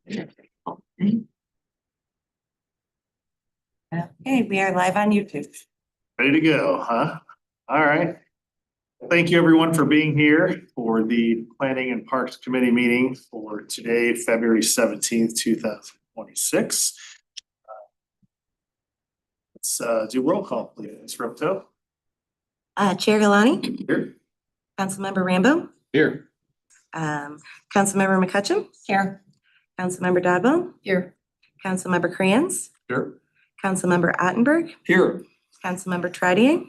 Okay, we are live on YouTube. Ready to go, huh? All right. Thank you everyone for being here for the Planning and Parks Committee meeting for today, February 17th, 2026. Let's do roll call, please. Ms. Ripto. Chair Galani, Here. Councilmember Rambo, Here. Councilmember McCutcheon. Here. Councilmember Dodwell. Here. Councilmember Crayons, Here. Councilmember Ottenberg, Here. Councilmember Trottier,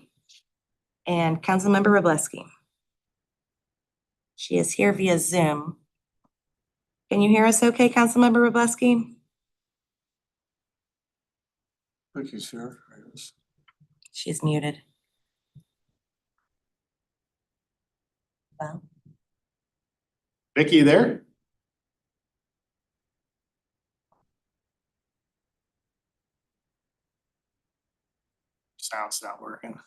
and Councilmember Robleski. She is here via Zoom. Can you hear us okay, Councilmember Robleski? Thank you, sir. She's muted. Well, Vicky, you there? Sound's not working.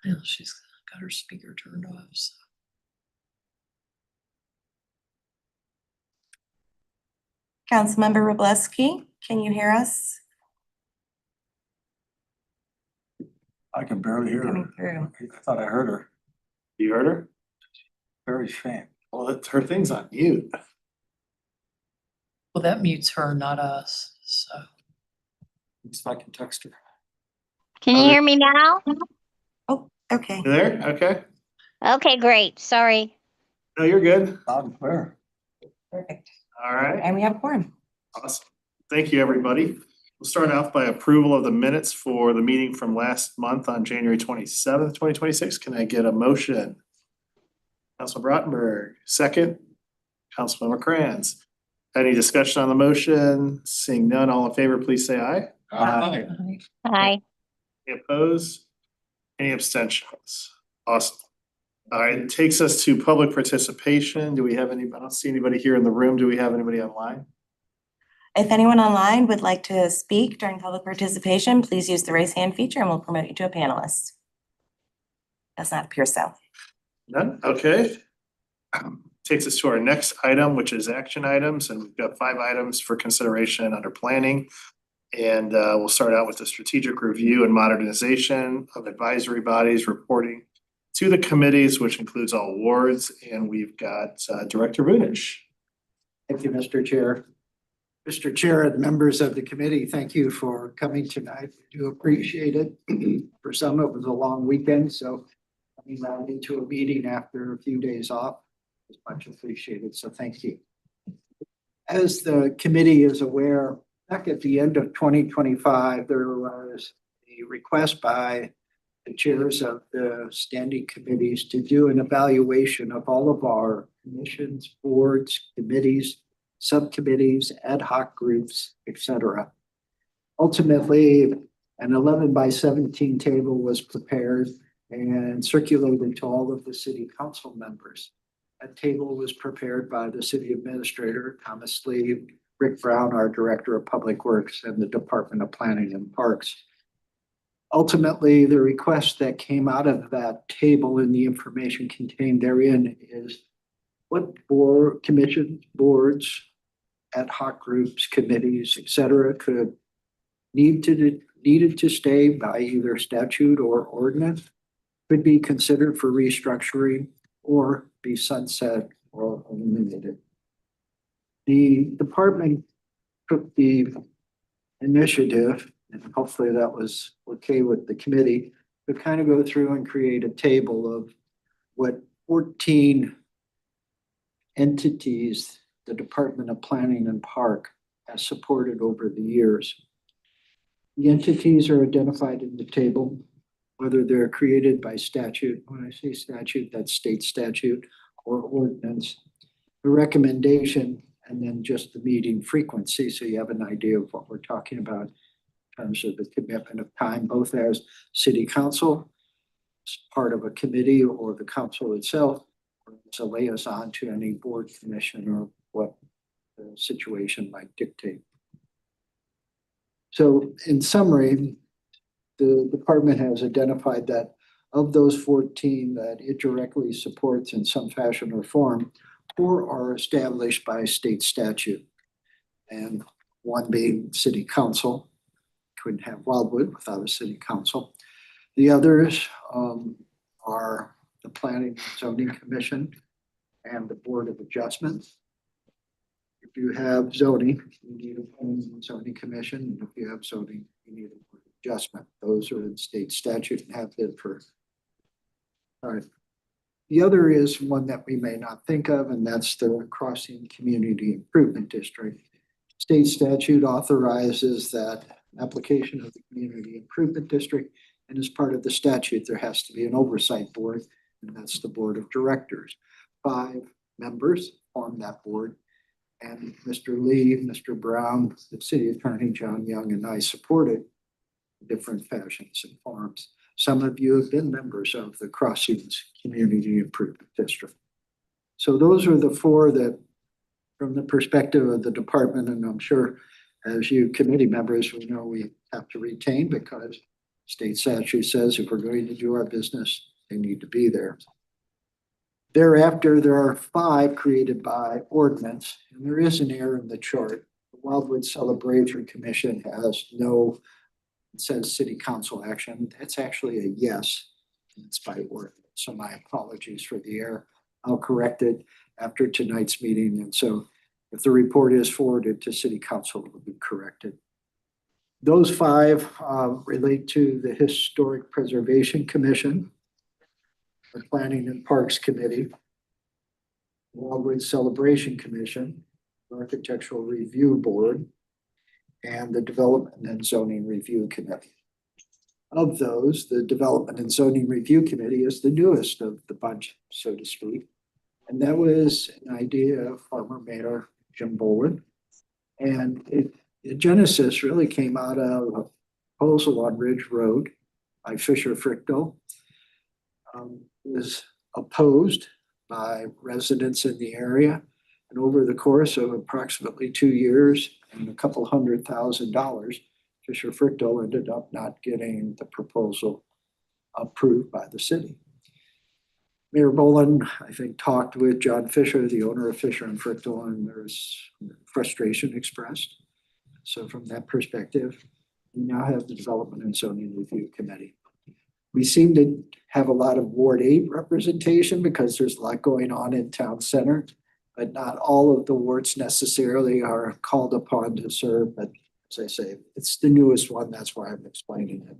Well, she's got her speaker turned off. So. Councilmember Robleski, can you hear us? I can barely hear Coming her. through. I thought I heard her. You heard her? Very faint. Well, her thing's on mute. Well, that mutes her, not us. So If I can text her. Can you hear me now? Oh, okay. You there? Okay. Okay, great. Sorry. No, you're good. Loud and clear. Perfect. All right. And we have quorum. Awesome. Thank you, everybody. We'll start off by approval of the minutes for the meeting from last month on January 27th, 2026. Can I get a motion? Councilman Rottenberg, second. Councilmember Crayons. Any discussion on the motion? Seeing none, all in favor, please say aye. Aye. Hi. Any opposed? Any abstentions? Awesome. All right, it takes us to public participation. Do we have any, I don't see anybody here in the room. Do we have anybody online? If anyone online would like to speak during public participation, please use the raise hand feature and we'll promote you to a panelist. Does not appear so. None? Okay. Takes us to our next item, which is action items, and we've got 5 items for consideration under planning. And we'll start out with the strategic review and modernization of advisory bodies reporting to the committees, which includes all wards. And we've got Director Vunish. Thank you, Mr. Chair. Mr. Chair and members of the committee, thank you for coming tonight. We do appreciate it. For some, it was a long weekend, so coming round into a meeting after a few days off is much appreciated, so thank you. As the committee is aware, back at the end of 2025, there was a request by the chairs of the standing committees to do an evaluation of all of our commissions, boards, committees, subcommittees, ad hoc groups, etc. Ultimately, an 11x17 table was prepared and circulated to all of the city council members. That table was prepared by the city administrator, Thomas Lee, Rick Brown, our director of public works, and the Department of Planning and Parks. Ultimately, the request that came out of that table and the information contained therein is what board, commissions, boards, ad hoc groups, committees, etc., could needed to stay by either statute or ordinance, could be considered for restructuring or be sunset or eliminated. The department took the initiative, and hopefully that was okay with the committee, to kind of go through and create a table of what 14 entities the Department of Planning and Park has supported over the years. The entities are identified in the table, whether they're created by statute. When I say statute, that's state statute or ordinance. The recommendation, and then just the meeting frequency, so you have an idea of what we're talking about in terms of the commitment of time, both as city council, as part of a committee, or the council itself, or as a liaison to any board, commission, or what the situation might dictate. So in summary, the department has identified that of those 14 that it directly supports in some fashion or form, 4 are established by state statute. And one being city council. Couldn't have Wildwood without a city council. The others are the Planning and Zoning Commission and the Board of Adjustments. If you have zoning, you need a Planning and Zoning Commission. And if you have zoning, you need a Board of Adjustment. Those are in state statute and have been for. All right. The other is one that we may not think of, and that's the Crossing Community Improvement District. State statute authorizes that application of the Community Improvement District, and as part of the statute, there has to be an oversight board, and that's the Board of Directors. 5 members form that board, and Mr. Lee, Mr. Brown, the City Attorney John Young, and I support it in different fashions and forms. Some of you have been members of the Crossings Community Improvement District. So those are the 4 that, from the perspective of the department, and I'm sure as you committee members, we know we have to retain because state statute says if we're going to do our business, they need to be there. Thereafter, there are 5 created by ordinance, and there is an error in the chart. The Wildwood Celebration Commission has no, it says city council action. That's actually a yes. It's by ordinance. So my apologies for the error. I'll correct it after tonight's meeting. And so if the report is forwarded to city council, it will be corrected. Those 5 relate to the Historic Preservation Commission, the Planning and Parks Committee, Wildwood Celebration Commission, Architectural Review Board, and the Development and Zoning Review Committee. Of those, the Development and Zoning Review Committee is the newest of the bunch, so to speak. And that was an idea of former Mayor Jim Bowen. And the genesis really came out of a proposal on Ridge Road by Fisher Frickdal. Was opposed by residents in the area. And over the course of approximately 2 years and a couple $100,000, Fisher Frickdal ended up not getting the proposal approved by the city. Mayor Boland, I think, talked with John Fisher, the owner of Fisher and Frickdal, and there's frustration expressed. So from that perspective, we now have the Development and Zoning Review Committee. We seem to have a lot of Ward 8 representation because there's a lot going on in town center, but not all of the wards necessarily are called upon to serve. But as I say, it's the newest one. That's why I'm explaining it.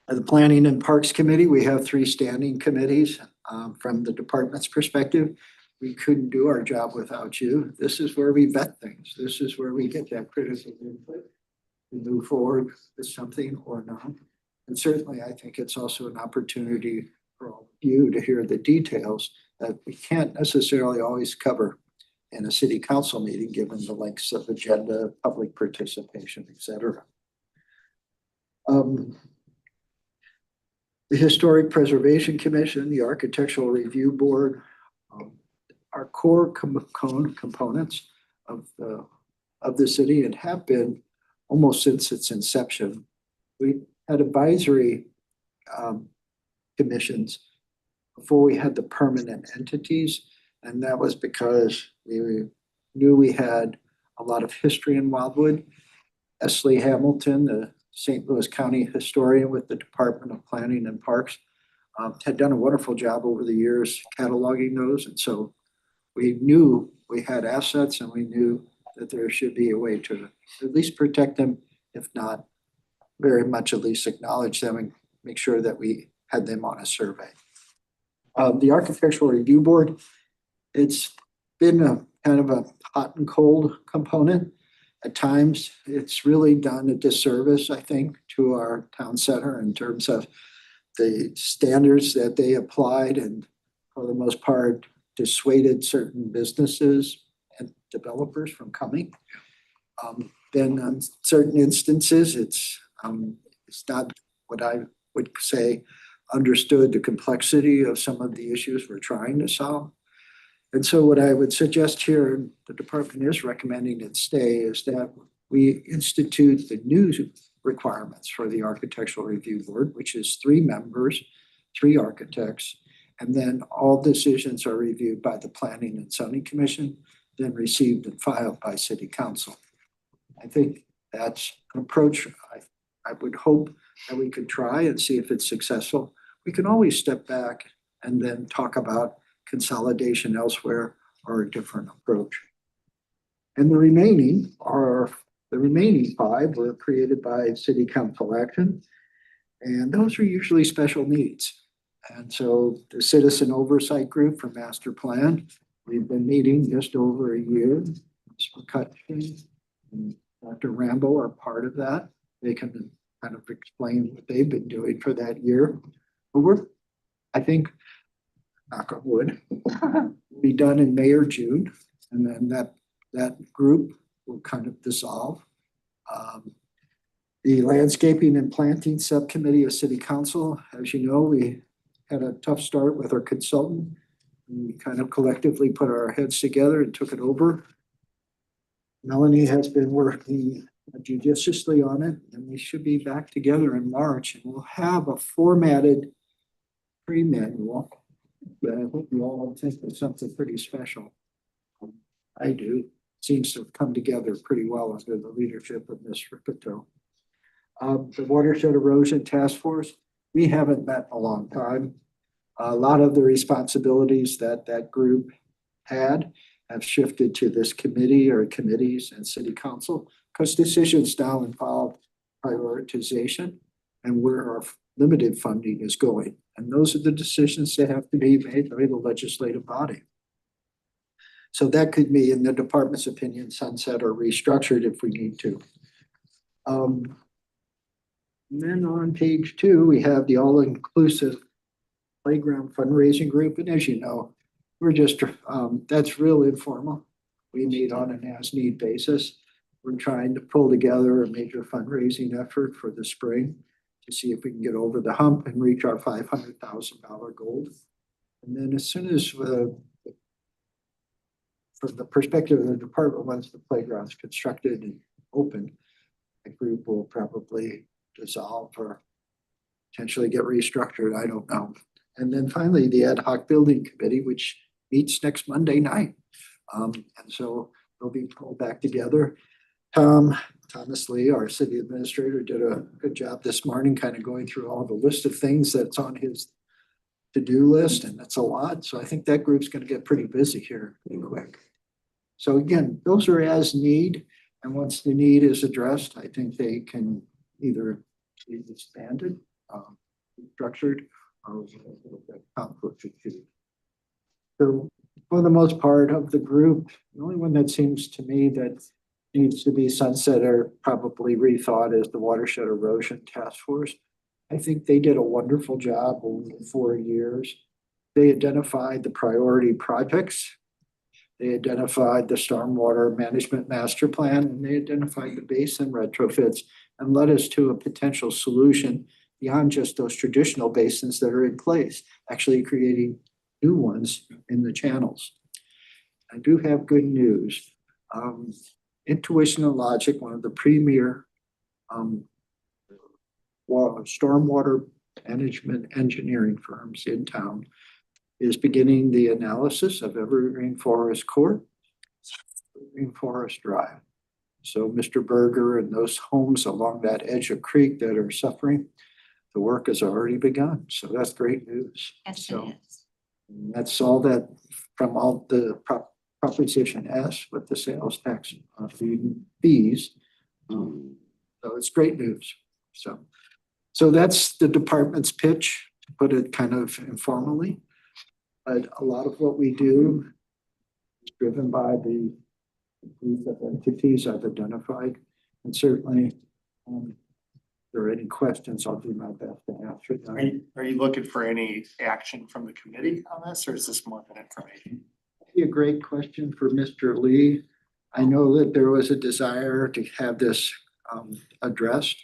The Planning and Parks Committee, we have 3 standing committees. From the department's perspective, we couldn't do our job without you. This is where we vet things. This is where we get that critical input to move forward with something or not. And certainly, I think it's also an opportunity for all of you to hear the details that we can't necessarily always cover in a city council meeting, given the lengths of agenda, public participation, et cetera. The Historic Preservation Commission, the Architectural Review Board, are core components of the city and have been almost since its inception. We had advisory commissions before we had the permanent entities, and that was because we knew we had a lot of history in Wildwood. Esley Hamilton, the St. Louis County historian with the Department of Planning and Parks, had done a wonderful job over the years cataloging those, and so we knew we had assets and we knew that there should be a way to at least protect them, if not very much at least acknowledge them and make sure that we had them on a survey. The Architectural Review Board, it's been a kind of a hot and cold component. At times, it's really done a disservice, I think, to our town center in terms of the standards that they applied and for the most part dissuaded certain businesses and developers from coming. Then on certain instances, it's not what I would say understood the complexity of some of the issues we're trying to solve. And so what I would suggest here, and the department is recommending it stay, is that we institute the new requirements for the Architectural Review Board, which is 3 members, 3 architects, And then all decisions are reviewed by the Planning and Zoning Commission, then received and filed by City Council. I think that's an approach I would hope that we could try and see if it's successful. We can always step back and then talk about consolidation elsewhere or a different approach. And the remaining 5 were created by City Council action. And those are usually special needs. And so the Citizen Oversight Group for Master Plan, we've been meeting just over a year. Ms. McCutcheon and Dr. Rambo are part of that. They can kind of explain what they've been doing for that year. But I think, knock on wood, will be done in May or June. And then that group will kind of dissolve. The Landscaping and Planting Subcommittee of City Council, as you know, we had a tough start with our consultant. We kind of collectively put our heads together and took it over. Melanie has been working judiciously on it, and we should be back together in March, and we'll have a formatted pre-manual that I hope you all think is something pretty special. I do. Seems to have come together pretty well under the leadership of Ms. Ripito. The Watershed Erosion Task Force, we haven't met in a long time. A lot of the responsibilities that group had have shifted to this committee or committees and City Council, because decisions now involve prioritization and where our limited funding is going. And those are the decisions that have to be made by the legislative body. So that could be, in the department's opinion, sunset or restructured if we need to. And then on page 2, we have the all-inclusive playground fundraising group. And as you know, we're just, that's real informal. We meet on an as-need basis. We're trying to pull together a major fundraising effort for the spring to see if we can get over the hump and reach our $500,000 goal. And then as soon as, from the perspective of the department, once the playground's constructed and open, the group will probably dissolve or potentially get restructured. I don't know. And then finally, the ad hoc building committee, which meets next Monday night. And so they'll be pulled back together. Thomas Lee, our city administrator, did a good job this morning, kind of going through all the list of things that's on his to-do list, and that's a lot. So I think that group's going to get pretty busy here pretty quick. So again, those are as need, and once the need is addressed, I think they can either be expanded, structured, or accomplished. So for the most part of the group, the only one that seems to me that needs to be sunset or probably rethought is the Watershed Erosion Task Force. I think they did a wonderful job over 4 years. They identified the priority projects. They identified the stormwater management master plan, and they identified the basin retrofits and led us to a potential solution beyond just those traditional basins that are in place, actually creating new ones in the channels. I do have good news. Intuition and Logic, one of the premier stormwater management engineering firms in town, is beginning the analysis of Evergreen Forest Court, Evergreen Forest Drive. So Mr. Berger and those homes along that edge of creek that are suffering, the work has already begun. So that's great news. Yes, So it is. that's all that from all the Proposition S with the sales tax fees. So it's great news. So that's the department's pitch, to put it kind of informally. But a lot of what we do is driven by the group of entities I've identified. And certainly, if there are any questions, I'll do my best to answer them. Are you looking for any action from the committee on this, or is this more of an information? A great question for Mr. Lee. I know that there was a desire to have this addressed.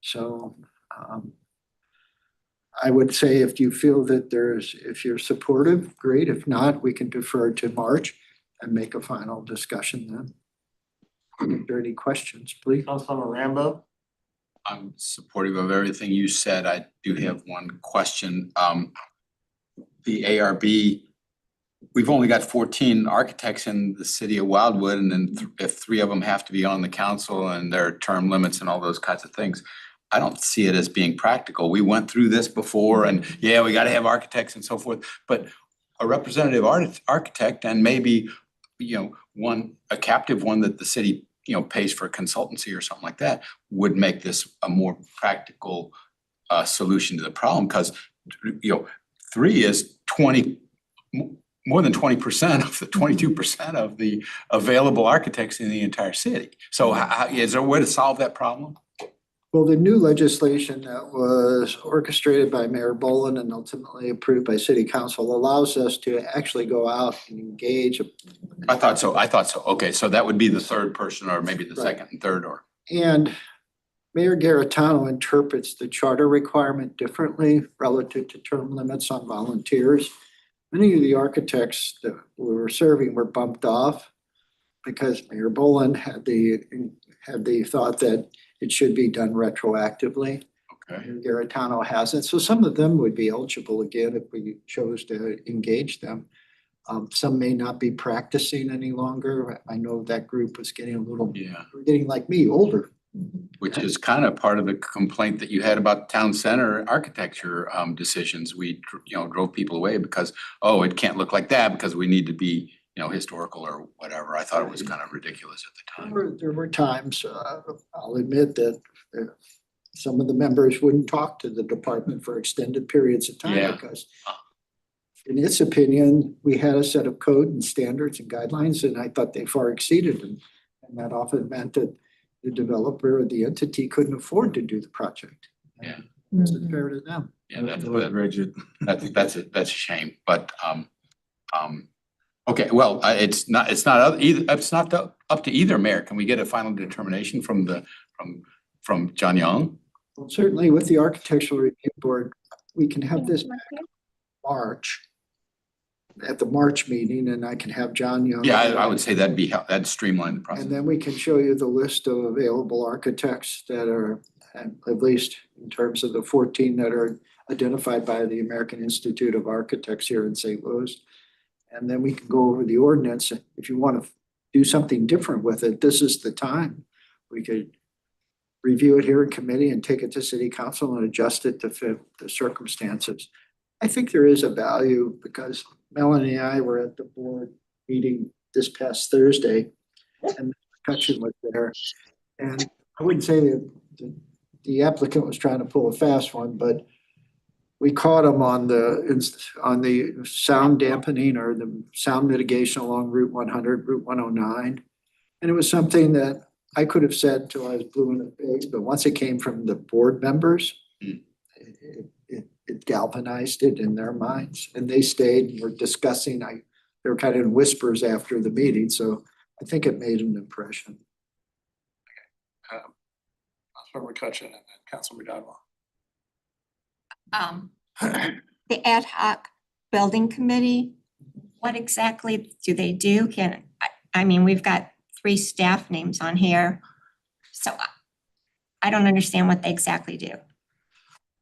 So I would say if you feel that if you're supportive, great. If not, we can defer to March and make a final discussion then. If there are any questions, please. Councilmember Rambo? I'm supportive of everything you said. I do have one question. the ARB, we've only got 14 architects in the city of Wildwood, and then if 3 of them have to be on the council and there are term limits and all those kinds of things, I don't see it as being practical. We went through this before, and yeah, we gotta have architects and so forth, but a representative architect and maybe, a captive one that the city, pays for consultancy or something like that would make this a more practical solution to the problem, because 3 is more than 20% of the 22% of the available architects in the entire city. So is there a way to solve that problem? Well, the new legislation that was orchestrated by Mayor Boland and ultimately approved by City Council allows us to actually go out and engage. I thought so. Okay, so that would be the third person, or maybe the Right. second and third, or. And Mayor Garitano interprets the charter requirement differently relative to term limits on volunteers. Many of the architects that we were serving were bumped off because Mayor Boland had the thought that it should be done retroactively. Okay. Mayor Garitano hasn't. So some of them would be eligible again if we chose to engage them. Some may not be practicing any longer. I know that group was getting getting like me, older. Which is kind of part of the complaint that you had about town center architecture decisions. We, drove people away because, it can't look like that because we need to be, historical or whatever. I thought it was kind of ridiculous at the time. There were times, I'll admit that some of the members wouldn't talk to the department for extended periods of time Yeah. because in its opinion, we had a set of code and standards and guidelines, and I thought they far exceeded them. And that often meant that the developer or the entity couldn't afford to do the project. Yeah. It's fair to them. Yeah, that's rigid. that's a shame, but, okay, well, it's not up to either mayor. Can we get a final determination from John Young? Well, certainly with the Architectural Review Board, we can have this March, at the March meeting, and I can have John Young. Yeah, I would say that'd streamline the process. And then we can show you the list of available architects that are, at least in terms of the 14 that are identified by the American Institute of Architects here in St. Louis. And then we can go over the ordinance. If you want to do something different with it, this is the time. We could review it here in committee and take it to City Council and adjust it to fit the circumstances. I think there is a value because Melanie and I were at the board meeting this past Thursday and McCutcheon was there. And I wouldn't say that the applicant was trying to pull a fast one, but we caught him on the sound dampening or the sound mitigation along Route 100, Route 109. And it was something that I could have said till I was blue in the face, but once it came from the board members, it galvanized it in their minds, and they stayed and were discussing. They were kind of in whispers after the meeting, so I think it made an impression. Councilmember McCutcheon and then Councilmember Dodwell. The ad hoc building committee, what exactly do they do? I mean, we've got 3 staff names on here. So I don't understand what they exactly do.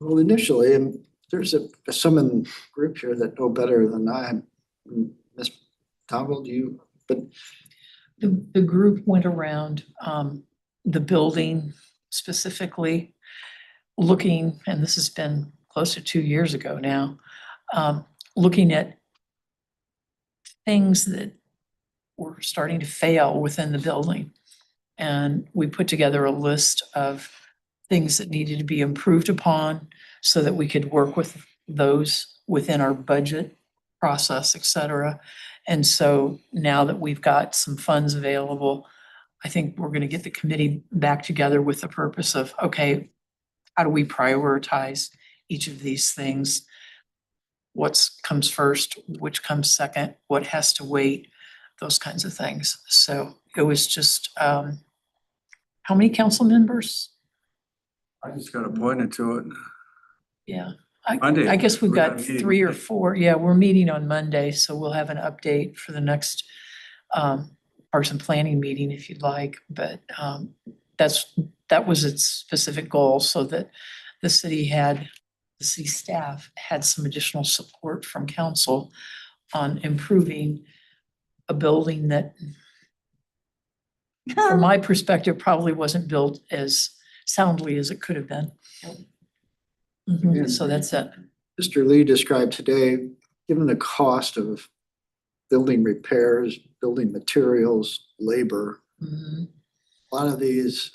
Well, initially, and there's some in the group here that know better than I. Ms. Dowell, but The group went around the building specifically looking, and this has been close to 2 years ago now, looking at things that were starting to fail within the building. And we put together a list of things that needed to be improved upon so that we could work with those within our budget process, et cetera. And so now that we've got some funds available, I think we're going to get the committee back together with the purpose of, okay, how do we prioritize each of these things? What comes first, which comes second, what has to wait, those kinds of things. So it was just, how many council members? I just got appointed to it. Yeah, Monday, I guess we've we're got not meeting. 3 or 4. Yeah, we're meeting on Monday, so we'll have an update for the next Parks and Planning meeting if you'd like. But that was its specific goal, so that the city had the city staff had some additional support from council on improving a building that from my perspective, probably wasn't built as soundly as it could have been. So that's it. Mr. Lee described today, given the cost of building repairs, building materials, labor, Mhm. a lot of these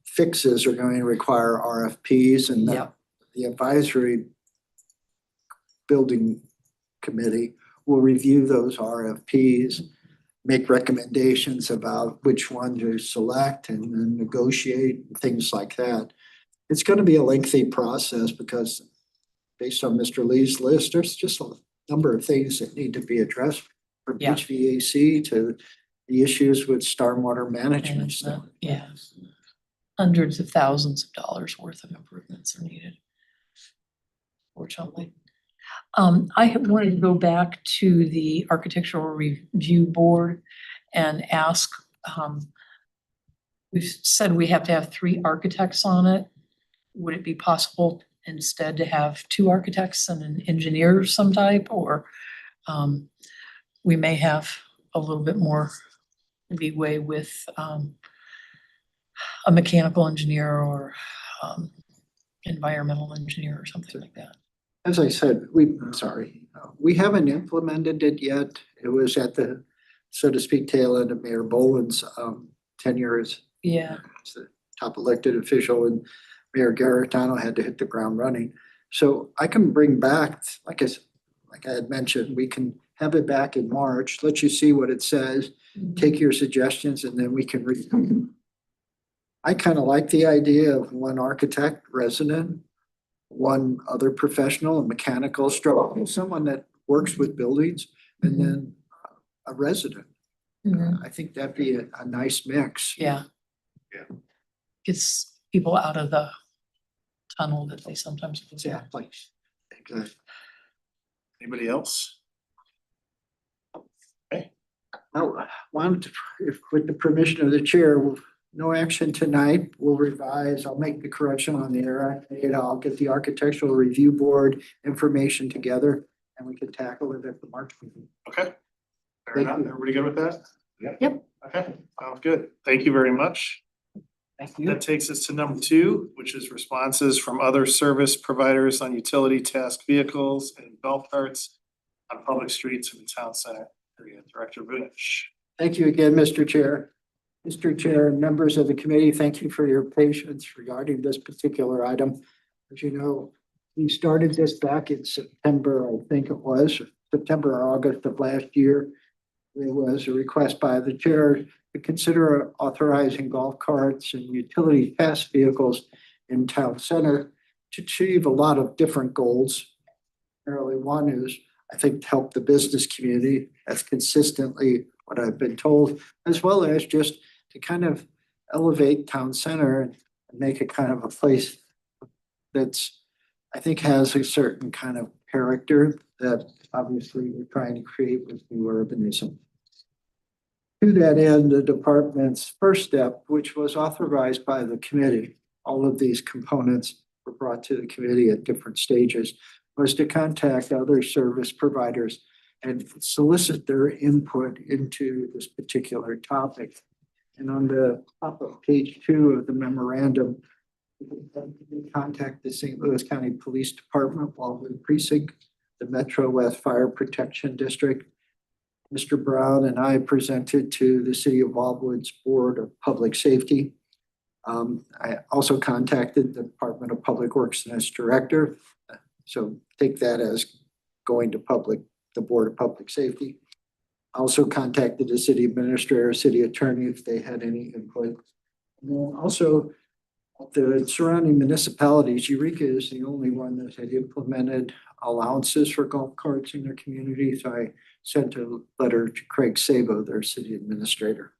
fixes are going to require RFPs and Yeah. the advisory building committee will review those RFPs, make recommendations about which one to select and then negotiate, things like that. It's gonna be a lengthy process because based on Mr. Lee's list, there's just a number of things that need to be addressed from Yeah. HVAC to the issues with stormwater management stuff. Yeah. Hundreds of thousands of dollars worth of improvements are needed. Fortunately. I had wanted to go back to the Architectural Review Board and ask, we've said we have to have 3 architects on it. Would it be possible instead to have 2 architects and an engineer of some type, or we may have a little bit more leeway with a mechanical engineer or environmental engineer or something like that. As I said, we haven't implemented it yet. It was at the, so to speak, tail end of Mayor Boland's tenure as Yeah, the top elected official, and Mayor Garritano had to hit the ground running. So I can bring back, like I had mentioned, we can have it back in March, let you see what it says, take your suggestions, and then we can read them. I kind of like the idea of 1 architect resident, 1 other professional, a mechanical stroke, someone that works with buildings, and then a resident. Mhm. I think that'd be a nice mix. Yeah. Yeah. Gets people out of the tunnel that they sometimes. go down. Exactly. Exactly. Anybody else? Now, if with the permission of the chair, no action tonight, we'll revise, I'll make the correction on the error. I'll get the Architectural Review Board information together and we can tackle it at the March meeting. Okay. Fair Thank enough. you. Everybody good with that? Yep. Okay, sounds good. Thank you very much. Thank That takes us to number 2, which is responses from other service providers on utility task vehicles and golf carts on public streets in the town center area. Director Vunish. Thank you again, Mr. Chair. Mr. Chair and members of the committee, thank you for your patience regarding this particular item. As you know, we started this back in September, I think it was, September or August of last year. There was a request by the chair to consider authorizing golf carts and utility task vehicles in town center to achieve a lot of different goals. Primarily, one is, I think, to help the business community. That's consistently what I've been told, as well as just to kind of elevate town center and make it kind of a place that's, I think, has a certain kind of character that obviously we're trying to create with new urbanism. To that end, the department's first step, which was authorized by the committee, all of these components were brought to the committee at different stages, was to contact other service providers and solicit their input into this particular topic. And on the top of page 2 of the memorandum, we contact the St. Louis County Police Department, Wildwood Precinct, the Metro West Fire Protection District. Mr. Brown and I presented to the City of Wildwood's Board of Public Safety. I also contacted the Department of Public Works and its director. So take that as going to the Board of Public Safety. I also contacted the city administrator, city attorney, if they had any input. And then also the surrounding municipalities. Eureka is the only one that had implemented allowances for golf carts in their community. So I sent a letter to Craig Sabo, their city administrator.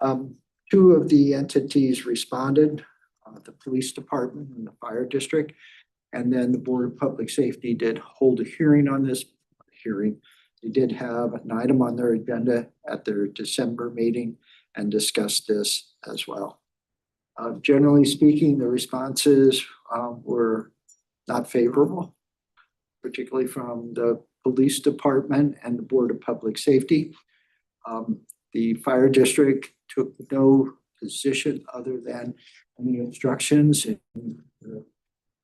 2 of the entities responded, the police department and the fire district. And then the Board of Public Safety did hold a hearing on this hearing. They did have an item on their agenda at their December meeting and discussed this as well. Generally speaking, the responses were not favorable, particularly from the police department and the Board of Public Safety. The fire district took no position other than any instructions in the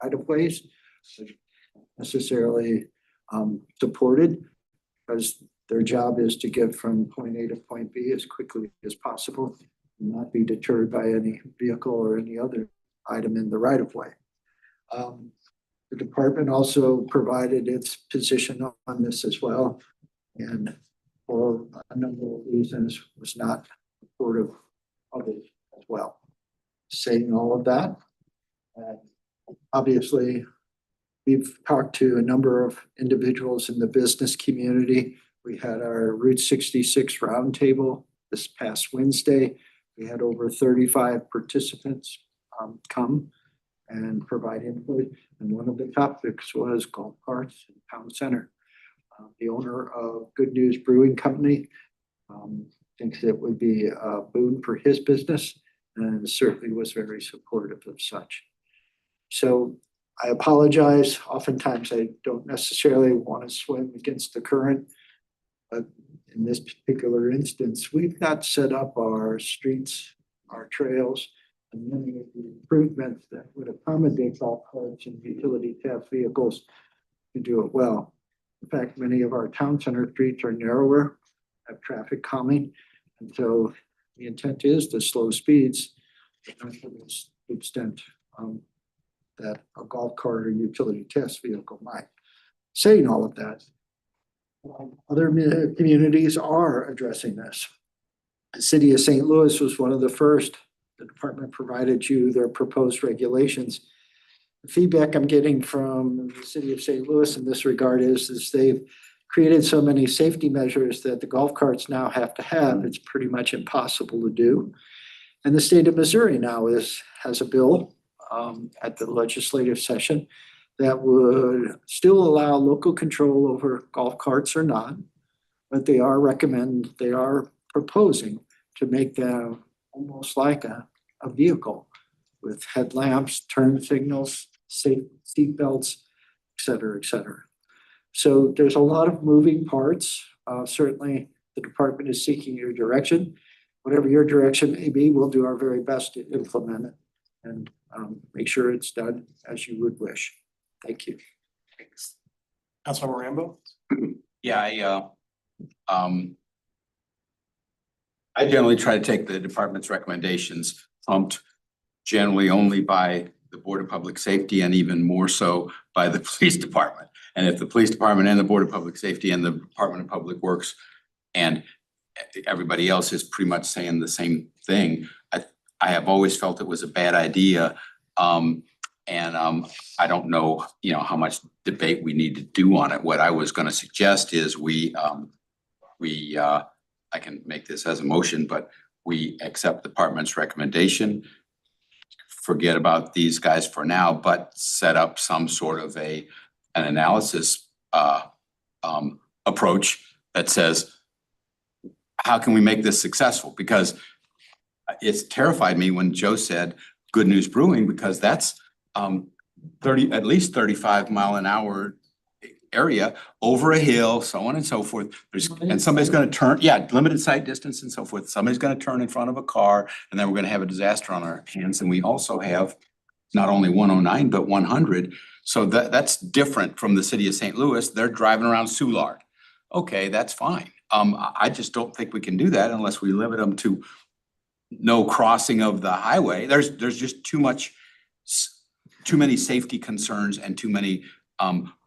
right of ways, necessarily supported, because their job is to get from point A to point B as quickly as possible and not be deterred by any vehicle or any other item in the right of way. The department also provided its position on this as well, and for a number of reasons was not supportive of it as well. Saying all of that, obviously, we've talked to a number of individuals in the business community. We had our Route 66 roundtable this past Wednesday. We had over 35 participants come and provide input. And one of the topics was golf carts in town center. The owner of Good News Brewing Company thinks it would be a boon for his business and certainly was very supportive of such. So I apologize. Oftentimes I don't necessarily want to swim against the current, but in this particular instance, we've not set up our streets, our trails, and many of the improvements that would accommodate golf carts and utility theft vehicles to do it well. In fact, many of our town center streets are narrower, have traffic calming, and so the intent is to slow speeds, but not to the extent that a golf cart or utility test vehicle might. Saying all of that, other communities are addressing this. The city of St. Louis was one of the first. The department provided you their proposed regulations. The feedback I'm getting from the city of St. Louis in this regard is they've created so many safety measures that the golf carts now have to have. It's pretty much impossible to do. And the state of Missouri now has a bill at the legislative session that would still allow local control over golf carts or not, but they are proposing to make them almost like a vehicle with headlamps, turn signals, safe seat belts, et cetera, et cetera. So there's a lot of moving parts. Certainly the department is seeking your direction. Whatever your direction may be, we'll do our very best to implement it and make sure it's done as you would wish. Thank you. Thanks. Councilmember Rambo? Yeah, I generally try to take the department's recommendations trumped generally only by the Board of Public Safety and even more so by the police department. And if the police department and the Board of Public Safety and the Department of Public Works and everybody else is pretty much saying the same thing, I have always felt it was a bad idea. I don't know, how much debate we need to do on it. What I was gonna suggest is I can make this as a motion, but we accept the department's recommendation. Forget about these guys for now, but set up some sort of an analysis approach that says, how can we make this successful? Because it's terrified me when Joe said Good News Brewing, because that's at least 35 mile an hour area over a hill, so on and so forth. And somebody's gonna turn, limited sight distance and so forth. Somebody's gonna turn in front of a car and then we're gonna have a disaster on our hands. And we also have not only 109, but 100. So that's different from the city of St. Louis. They're driving around Soulard. Okay, that's fine. I just don't think we can do that unless we limit them to no crossing of the highway. There's just too many safety concerns and too many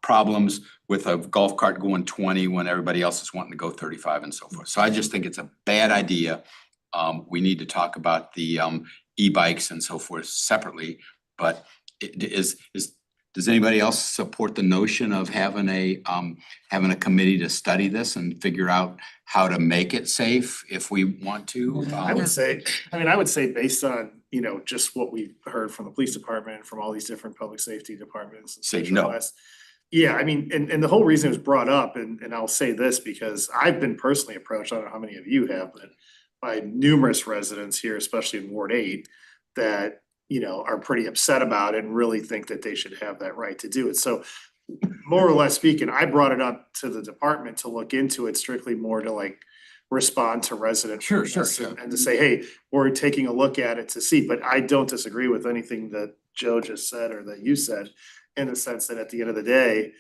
problems with a golf cart going 20 when everybody else is wanting to go 35 and so forth. So I just think it's a bad idea. We need to talk about the e-bikes and so forth separately, but does anybody else support the notion of having a committee to study this and figure out how to make it safe if we want to? I would say based on, just what we've heard from the police department and from all these different public safety departments. Say no. Yeah, I mean, and the whole reason it was brought up, and I'll say this because I've been personally approached, I don't know how many of you have, but by numerous residents here, especially in Ward 8, that are pretty upset about it and really think that they should have that right to do it. So more or less speaking, I brought it up to the department to look into it strictly more to like respond to resident. Sure, requests yeah. And to say, hey, we're taking a look at it to see, but I don't disagree with anything that Joe just said or that you said, in the sense that at the end of the day,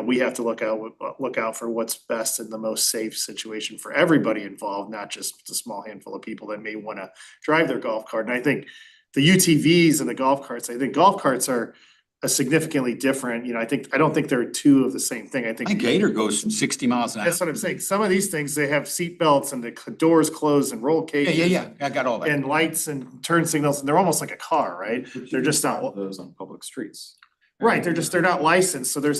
we have to look out for what's best and the most safe situation for everybody involved, not just the small handful of people that may wanna drive their golf cart. And I think the UTVs and the golf carts, I think golf carts are a significantly different, I don't think they're two of the same thing. I My think Gator goes 60 miles an hour. that's what I'm saying. Some of these things, they have seat belts and the doors closed and roll Yeah, cages. yeah, yeah, I got all that. And lights and turn signals, and they're almost like a car, right? They're just not, Those on public streets. right, they're not licensed, so there's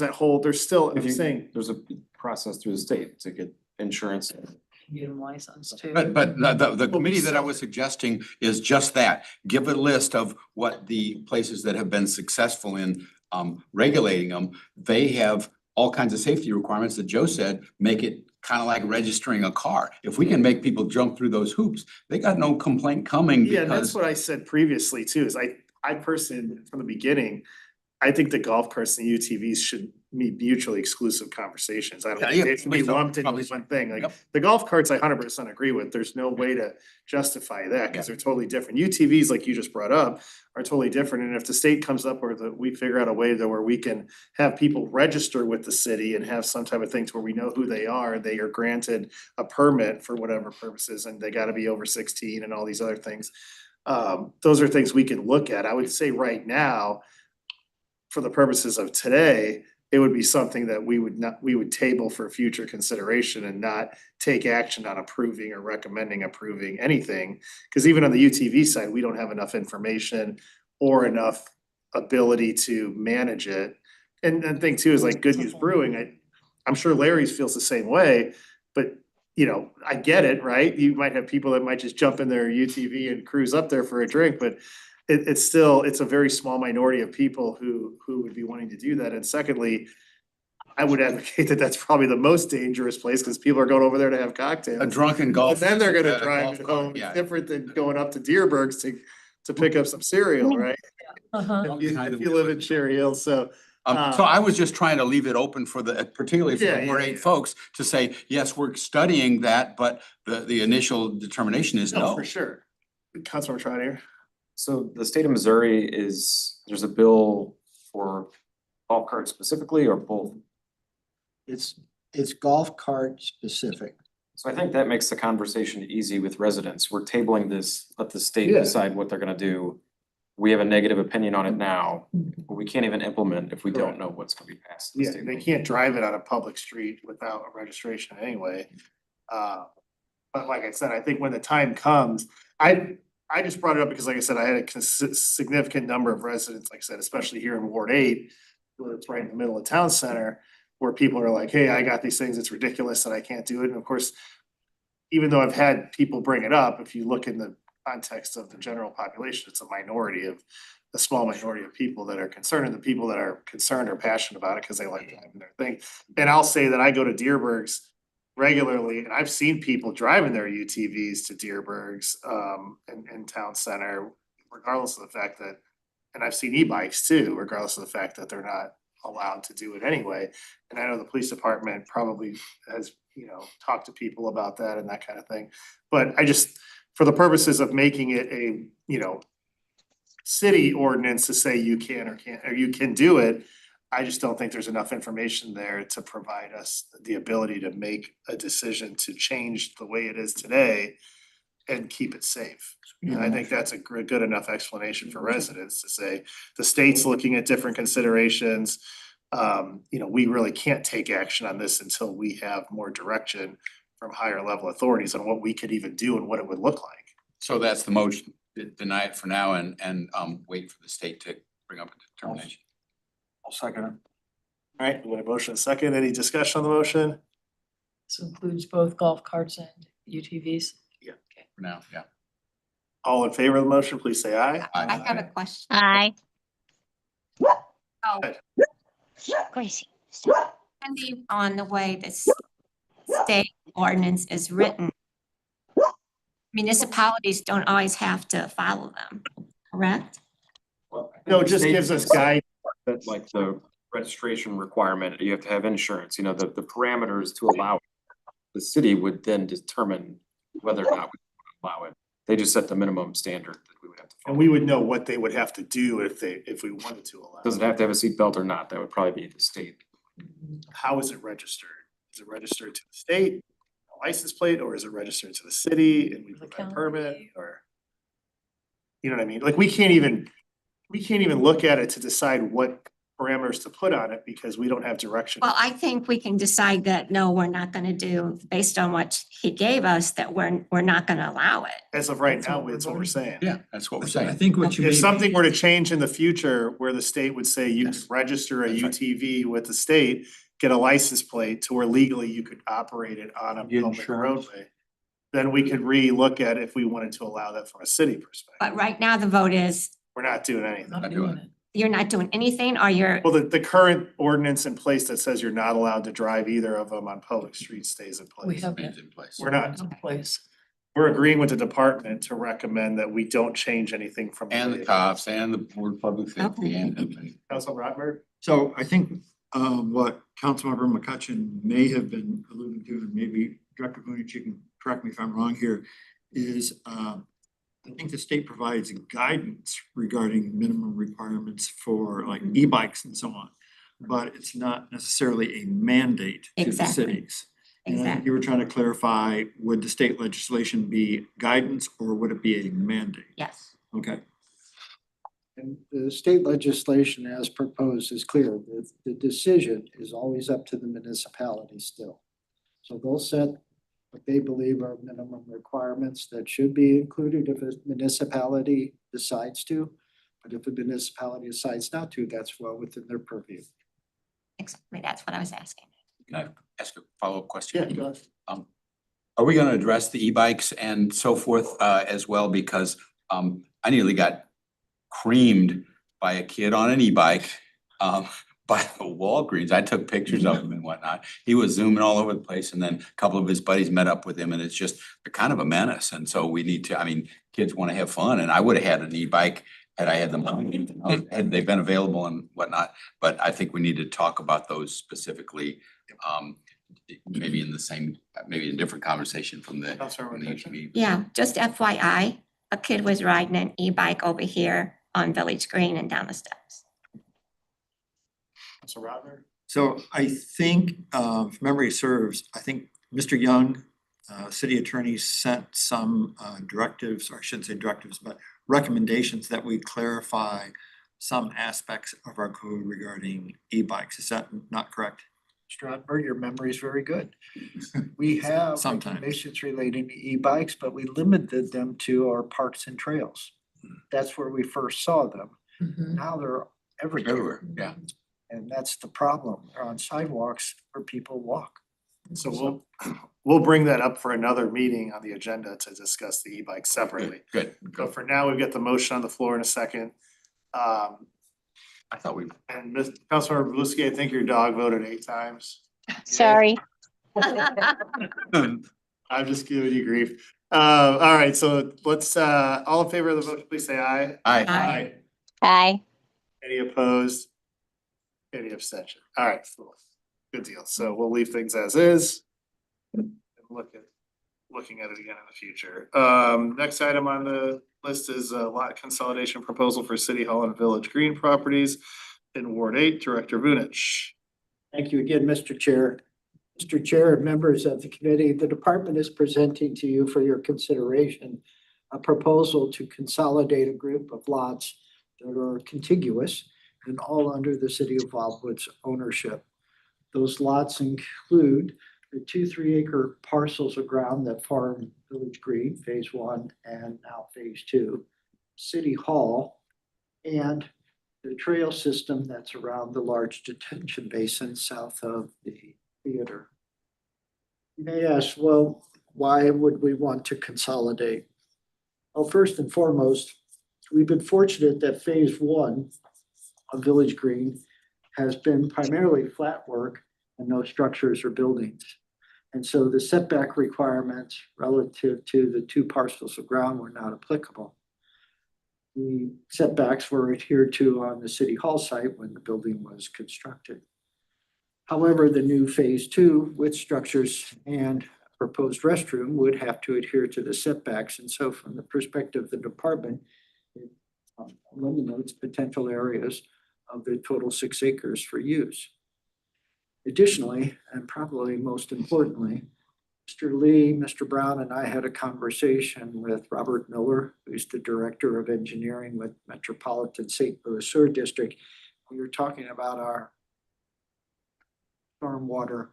still, If I'm you- saying, There's a process through the state to get insurance. Get them licensed too. But the committee that I was suggesting is just that, give a list of what the places that have been successful in regulating them. They have all kinds of safety requirements that Joe said, make it kind of like registering a car. If we can make people jump through those hoops, they got no complaint coming yeah, and that's because. what I said previously too, is I personally, from the beginning, I think the golf carts and UTVs should be mutually exclusive conversations. I don't Yeah, think yeah, they should be probably so, lumped into probably so. one thing. Like Yep. the golf carts, I 100% agree with. There's no way to justify that because they're totally different. UTVs, like you just brought up, are totally different. And if the state comes up or we figure out a way where we can have people register with the city and have some type of thing to where we know who they are granted a permit for whatever purposes, and they gotta be over 16 and all these other things. Those are things we can look at. I would say right now, for the purposes of today, it would be something that we would table for future consideration and not take action on approving or recommending approving anything. Cause even on the UTV side, we don't have enough information or enough ability to manage it. And the thing too is like Good News Brewing, I'm sure Larry's feels the same way, but I get it, right? You might have people that might just jump in their UTV and cruise up there for a drink, but it's a very small minority of people who would be wanting to do that. And secondly, I would advocate that that's probably the most dangerous place because people are going over there to have cocktails. A drunken golf. And then they're gonna a drive golf it cart, home. yeah. It's different than going up to Deerbergs to pick up some cereal, right? Uh-huh. If you live in Cherry Hill, so. So I was just trying to leave it open for particularly for Yeah, the Ward yeah, 8 yeah. folks to say, yes, we're studying that, but the initial determination is No, no. for sure. Councilmember Trotter. So the state of Missouri there's a bill for golf carts specifically or both? It's golf cart specific. So I think that makes the conversation easy with residents. We're tabling this, let the state Yeah. decide what they're gonna do. We have a negative opinion on it now, but we can't even implement if we don't know what's gonna be passed. at the Yeah, state they level. can't drive it on a public street without a registration anyway. But like I said, I think when the time comes, I just brought it up because like I said, I had a significant number of residents, like I said, especially here in Ward 8, where it's right in the middle of town center, where people are like, hey, I got these things, it's ridiculous that I can't do it. And of course, even though I've had people bring it up, if you look in the context of the general population, it's a small minority of people that are concerned, and the people that are concerned are passionate about it because they like driving their thing. And I'll say that I go to Deerbergs regularly, and I've seen people driving their UTVs to Deerbergs in town center, regardless of the fact that, and I've seen e-bikes too, regardless of the fact that they're not allowed to do it anyway. And I know the police department probably has, talked to people about that and that kind of thing. But I just, for the purposes of making it a, city ordinance to say you can or can't, or you can do it, I just don't think there's enough information there to provide us the ability to make a decision to change the way it is today and keep it safe. And I think that's a good enough explanation for residents to say, the state's looking at different considerations. We really can't take action on this until we have more direction from higher level authorities on what we could even do and what it would look like. So that's the motion, deny it for now and wait for the state to bring up a determination. I'll second it. All right, we have a motion and a second. Any discussion on the motion? This includes both golf carts and UTVs. For now, yeah. All in favor of the motion, please say aye. I have a question. Aye. Oh, Gracie. depending on the way this state ordinance is written, municipalities don't always have to follow them, correct? No, it just gives us guide. That like the registration requirement, you have to have insurance, the parameters to allow it. The city would then determine whether or not we allow it. They just set the minimum standard that we would have to follow. And we would know what they would have to do if we wanted to allow. Does it have to have a seatbelt or not? That would probably be the state. How is it registered? Is it registered to the state, a license plate, or is it registered to the city and we The provide county. permit or? You know what I mean? Like, we can't even look at it to decide what parameters to put on it because we don't have direction. Well, I think we can decide that, no, we're not gonna do, based on what he gave us, that we're not gonna allow it. As of right That's now, what we're that's what we're saying. Yeah, that's what we're I saying. think what you If may, something were to change in the future where the state would say you Yes. register a That's right. UTV with the state, get a license plate to where legally you could operate it on a Get public insurance. roadway. Then we could re-look at if we wanted to allow that from a city perspective. But right now, the vote is, We're not doing anything. Not Not doing doing it. you're not doing anything, or you're, Well, the current ordinance in place that says you're not allowed to drive either of them on public streets stays in place. We have Remains in place. We're not. in place. We're agreeing with the department to recommend that we don't change anything from. And the cops and the board of public safety and everything. Council Rottenberg? So I think what Councilmember McCutcheon may have been alluding to, and maybe Director Vunich, you can correct me if I'm wrong here, is I think the state provides guidance regarding minimum requirements for like e-bikes and so on. But it's not necessarily a mandate to the Exactly. cities. And I think exactly. you were trying to clarify, would the state legislation be guidance or would it be a mandate? Yes. Okay. And the state legislation as proposed is clear. The decision is always up to the municipality still. So they'll set what they believe are minimum requirements that should be included if a municipality decides to. But if a municipality decides not to, that's well within their purview. Exactly, that's what I was asking. Can I ask a follow-up question? go ahead. Are we gonna address the e-bikes and so forth as well? Because I nearly got creamed by a kid on an e-bike by the Walgreens. I took pictures of him and whatnot. He was zooming all over the place and then a couple of his buddies met up with him and it's just, they're kind of a menace. And so we need to, I mean, kids wanna have fun and I would have had an e-bike had I had them, had they been available and whatnot. But I think we need to talk about those specifically, maybe in the same, maybe a different conversation from the Councilmember McCutcheon. HB. Yeah, just FYI, a kid was riding an e-bike over here on Village Green and down the steps. Council Rottenberg? So I think, if memory serves, I think Mr. Young, city attorney sent some directives, or I shouldn't say directives, but recommendations that we clarify some aspects of our code regarding e-bikes. Is that not correct? Strasburg, your memory is very good. We have Sometimes. regulations relating to e-bikes, but we limited them to our parks and trails. That's where we first saw them. Mhm. Now they're everywhere. Everywhere, yeah. And that's the problem. They're on sidewalks where people walk. So we'll bring that up for another meeting on the agenda to discuss the e-bike separately. Good. But for now, we've got the motion on the floor in a second. I thought we, And Councilmember Bluski, I think your dog voted 8 times. Sorry. I'm just giving you grief. All right, so let's, all in favor of the motion, please say aye. I, Hi. Any opposed? Any abstention? All right, cool. Good deal. So we'll leave things as is. And looking at it again in the future. Next item on the list is a lot consolidation proposal for City Hall and Village Green properties in Ward 8. Director Vunich. Thank you again, Mr. Chair. Mr. Chair and members of the committee, the department is presenting to you for your consideration a proposal to consolidate a group of lots that are contiguous and all under the city of Wildwood's ownership. Those lots include the 2 3-acre parcels of ground that farm Village Green, phase 1, and now phase 2, City Hall, and the trail system that's around the large detention basin south of the theater. You may ask, well, why would we want to consolidate? Well, first and foremost, we've been fortunate that phase 1 of Village Green has been primarily flat work and no structures or buildings. And so the setback requirements relative to the 2 parcels of ground were not applicable. The setbacks were adhered to on the city hall site when the building was constructed. However, the new phase two with structures and proposed restroom would have to adhere to the setbacks. And so from the perspective of the department, it eliminates potential areas of the total 6 acres for use. Additionally, and probably most importantly, Mr. Lee, Mr. Brown, and I had a conversation with Robert Miller, who's the Director of Engineering with Metropolitan St. Louis Sewer District. We were talking about our stormwater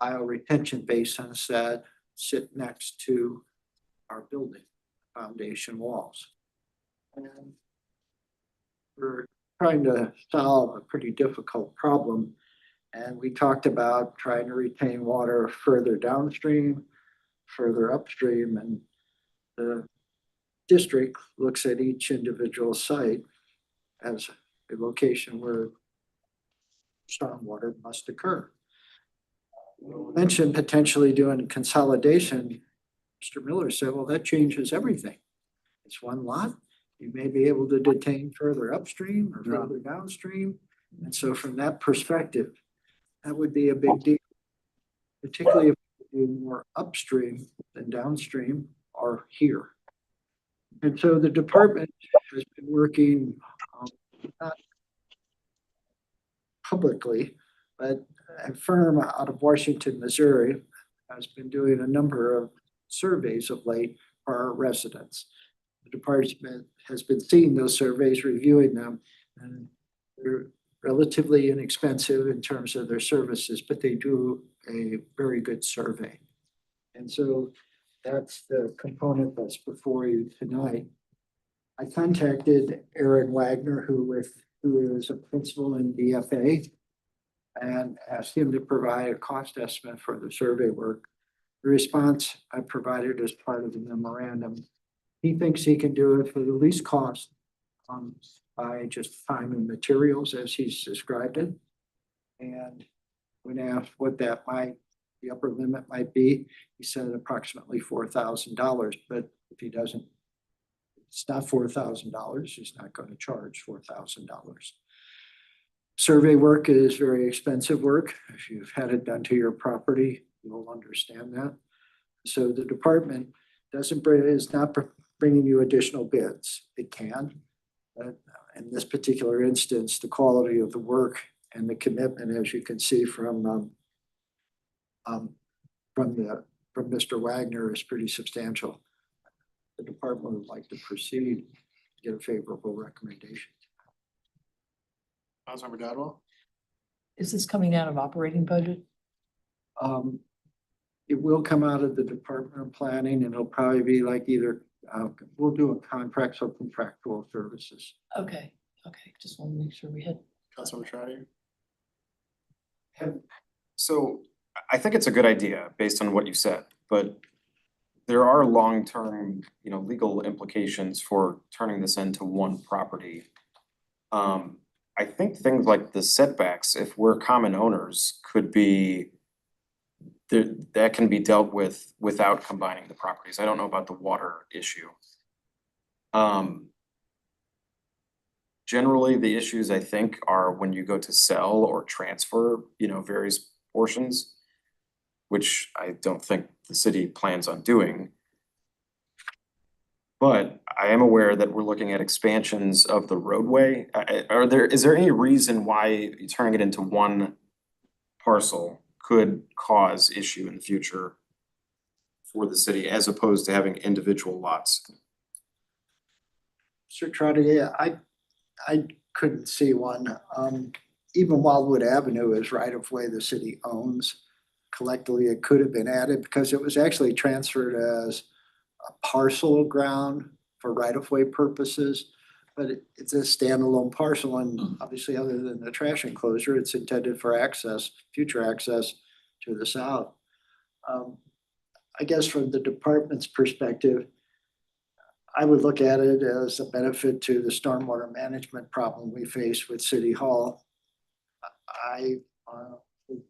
bioretention basins that sit next to our building foundation walls. And we're trying to solve a pretty difficult problem. And we talked about trying to retain water further downstream, further upstream, and the district looks at each individual site as a location where stormwater must occur. You mentioned potentially doing consolidation. Mr. Miller said, well, that changes everything. It's one lot. You may be able to detain further upstream or further downstream. And so from that perspective, that would be a big deal, particularly if you do more upstream than downstream or here. And so the department has been working not publicly, but a firm out of Washington, Missouri has been doing a number of surveys of late for our residents. The department has been seeing those surveys, reviewing them, and they're relatively inexpensive in terms of their services, but they do a very good survey. And so that's the component that's before you tonight. I contacted Aaron Wagner, who is a principal in DFA, and asked him to provide a cost estimate for the survey work. The response I provided as part of the memorandum, he thinks he can do it for the least cost by just time and materials as he's described it. And when asked what that might, the upper limit might be, he said approximately $4,000, but if he doesn't, it's not $4,000, he's not going to charge $4,000. Survey work is very expensive work. If you've had it done to your property, you'll understand that. So the department is not bringing you additional bids. It can, but in this particular instance, the quality of the work and the commitment, as you can see from Mr. Wagner, is pretty substantial. The department would like to proceed, get a favorable recommendation. Councilmember Dodwell? Is this coming out of operating budget? It will come out of the Department of Planning, and it'll probably be like either, we'll do a contract or contractual services. Okay, just want to make sure we had. Councilmember Trotter? So I think it's a good idea based on what you said, but there are long-term, legal implications for turning this into one property. I think things like the setbacks, if we're common owners, could be that can be dealt with without combining the properties. I don't know about the water issue. Generally, the issues I think are when you go to sell or transfer, various portions, which I don't think the city plans on doing. But I am aware that we're looking at expansions of the roadway. Is there any reason why turning it into one parcel could cause issue in the future for the city as opposed to having individual lots? Mr. Trotter, yeah, I couldn't see one. Even Wildwood Avenue is right of way the city owns. Collectively, it could have been added because it was actually transferred as a parcel of ground for right of way purposes, but it's a standalone parcel, and obviously other than the trash enclosure, it's intended for access, future access to the south. I guess from the department's perspective, I would look at it as a benefit to the stormwater management problem we face with City Hall. I would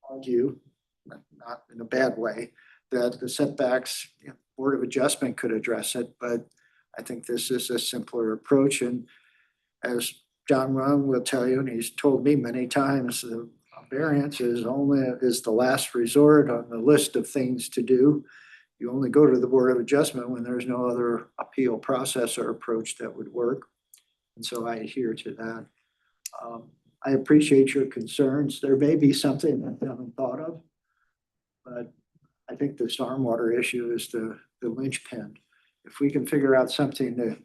argue, not in a bad way, that the setbacks, Board of Adjustment could address it, but I think this is a simpler approach, and as John Rung will tell you, and he's told me many times, the variance is the last resort on the list of things to do. You only go to the Board of Adjustment when there's no other appeal process or approach that would work. And so I adhere to that. I appreciate your concerns. There may be something that I haven't thought of, but I think the stormwater issue is the linchpin. If we can figure out something to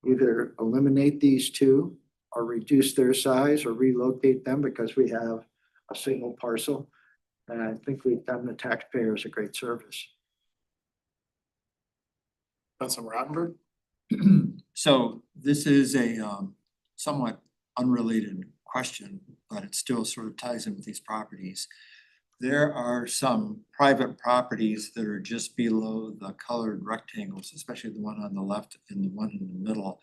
either eliminate these two or reduce their size or relocate them because we have a single parcel, then I think we've done the taxpayers a great service. Councilman Rottenberg? So this is a somewhat unrelated question, but it still sort of ties in with these properties. There are some private properties that are just below the colored rectangles, especially the one on the left and the one in the middle,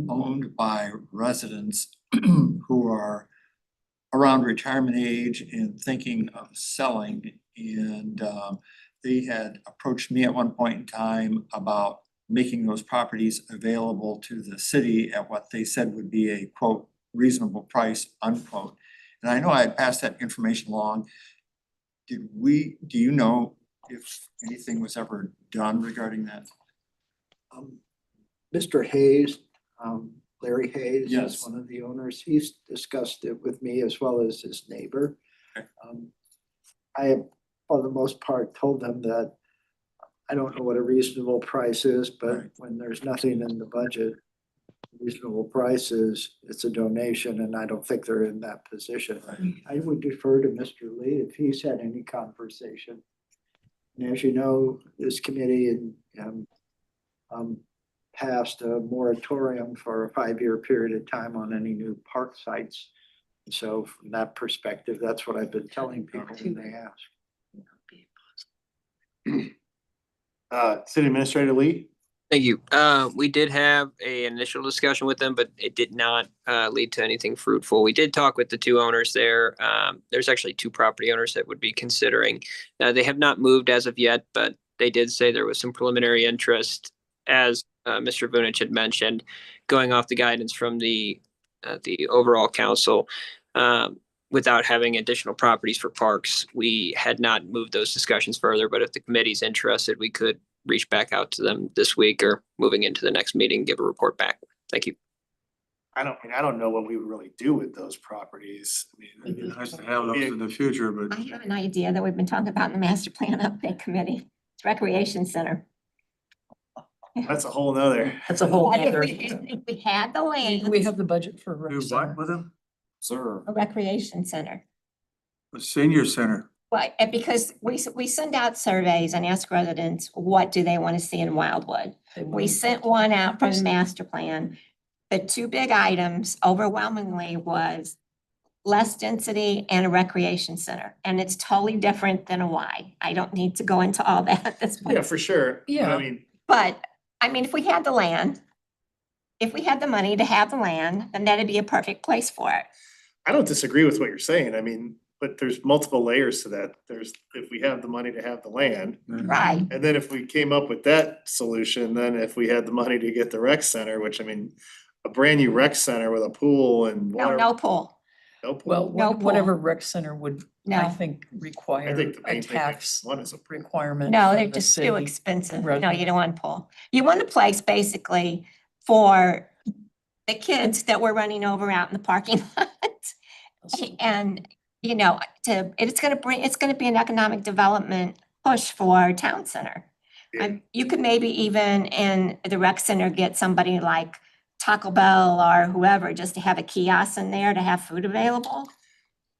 owned by residents who are around retirement age and thinking of selling. And they had approached me at one point in time about making those properties available to the city at what they said would be a quote reasonable price unquote. And I know I had passed that information along. Do you know if anything was ever done regarding that? Mr. Hayes, Larry Hayes Yes. is one of the owners. He's discussed it with me as well as his neighbor. Okay. I have, for the most part, told them that I don't know what a reasonable price is, but Right. when there's nothing in the budget, reasonable price is, it's a donation, and I don't think they're in that position. Right. I would defer to Mr. Lee if he's had any conversation. And as you know, this committee passed a moratorium for a 5-year period of time on any new park sites. And so from that perspective, that's what I've been telling people when they ask. City Administrator Lee? Thank you. We did have an initial discussion with them, but it did not lead to anything fruitful. We did talk with the two owners there. There's actually 2 property owners that would be considering. They have not moved as of yet, but they did say there was some preliminary interest, as Mr. Vunich had mentioned, going off the guidance from the overall council. Without having additional properties for parks, we had not moved those discussions further, but if the committee's interested, we could reach back out to them this week or moving into the next meeting, give a report back. Thank you. I don't know what we would really do with those properties. It'd be nice to have those in the future, but I have an idea that we've been talking about in the master plan update committee. It's recreation center. That's a whole nother. That's a whole If other. we had the land. We have the budget for. rec do center. what with them? Sir. A recreation center. A senior center. Well, because we send out surveys and ask residents, what do they want to see in Wildwood? They We want- sent one out from the master plan. The 2 big items overwhelmingly was less density and a recreation center. And it's totally different than a Y. I don't need to go into all that at this point. Yeah, for sure. Yeah. I mean, But, I mean, if we had the land, if we had the money to have the land, then that'd be a perfect place for it. I don't disagree with what you're saying. I mean, but there's multiple layers to that. There's, if we have the money to have the land, Right. and then if we came up with that solution, then if we had the money to get the rec center, which I mean, a brand new rec center with a pool and No, water. no pool. No pool. Well, No whatever pool. rec center would, No. I think, I require think the a main thing I tax want is a pool. requirement. No, from they're the just too city. expensive. No, residents. you don't want a pool. You want a place basically for the kids that we're running over out in the parking lot. And, you know, it's gonna be an economic development push for our town center. You could maybe even in the rec center get somebody like Taco Bell or whoever, just to have a kiosk in there to have food available.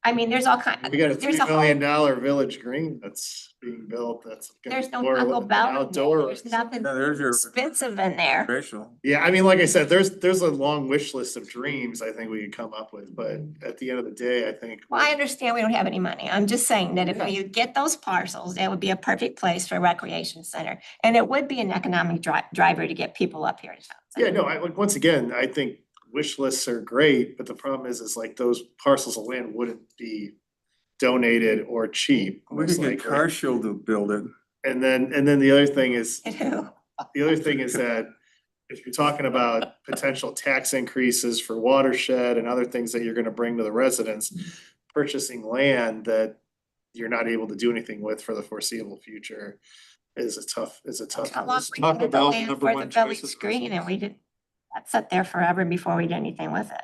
I mean, there's all kind. We got a there's $3 whole- million village green that's being built. That's. gonna There's be no more Taco with an Bell in there. outdoor There's rec center. nothing Yeah, there's your expensive in there. racial. Yeah, I mean, like I said, there's a long wish list of dreams I think we could come up with, but at the end of the day, I think. Well, I understand we don't have any money. I'm just saying that if we get those parcels, that would be a perfect place for a recreation center. And it would be an economic driver to get people up here to town. Yeah, no, like, once again, I think wish lists are great, but the problem is like those parcels of land wouldn't be donated or cheap. We most could get likely. Car Shield to build it. And then the other thing is, Ew. the other thing is that if you're talking about potential tax increases for watershed and other things that you're gonna bring to the residents, purchasing land that you're not able to do anything with for the foreseeable future is a tough. How long we Taco had the Bell's land number for the one village choice of green and we did, that sat there forever before we did anything with it.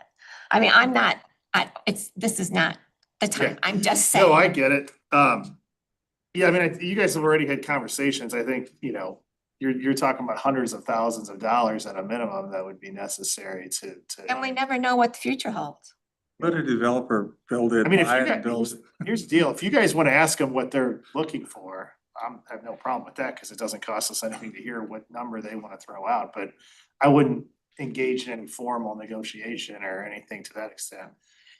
I mean, I'm not, this is not the time, Yeah. I'm just saying. No, I get it. Yeah, I mean, you guys have already had conversations. I think, you know, you're talking about hundreds of thousands of dollars at a minimum that would be necessary to. And we never know what the future holds. Let a developer build it, I mean, if buy you it and build guys, it. here's the deal, if you guys wanna ask them what they're looking for, I have no problem with that, cause it doesn't cost us anything to hear what number they wanna throw out, but I wouldn't engage in any formal negotiation or anything to that extent.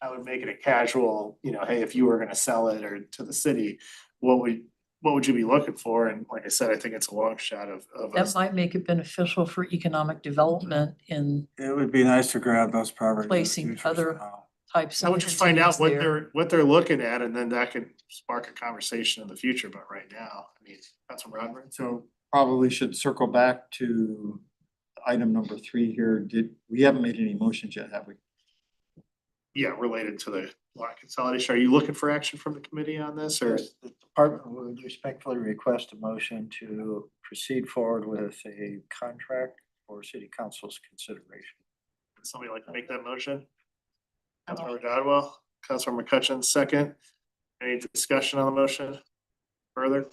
I would make it a casual, you know, hey, if you were gonna sell it or to the city, what would you be looking for? And like I said, I think it's a long shot of That us. might make it beneficial for economic development in It would be nice to grab those properties. in the Placing future other- somehow. types I of would just find out entities there. what they're looking at, and then that can spark a conversation in the future, but right now, I mean, that's what Rodman. So probably should circle back to item number 3 here. We haven't made any motions yet, have we? Yeah, related to the lot consolidation. Are you looking for action from the committee on this, or? Yes, the department would respectfully request a motion to proceed forward with a contract for city council's consideration. Would somebody like to make that motion? Councilmember Dodwell, Councilmember McCutcheon, second. Any discussion on the motion? Further?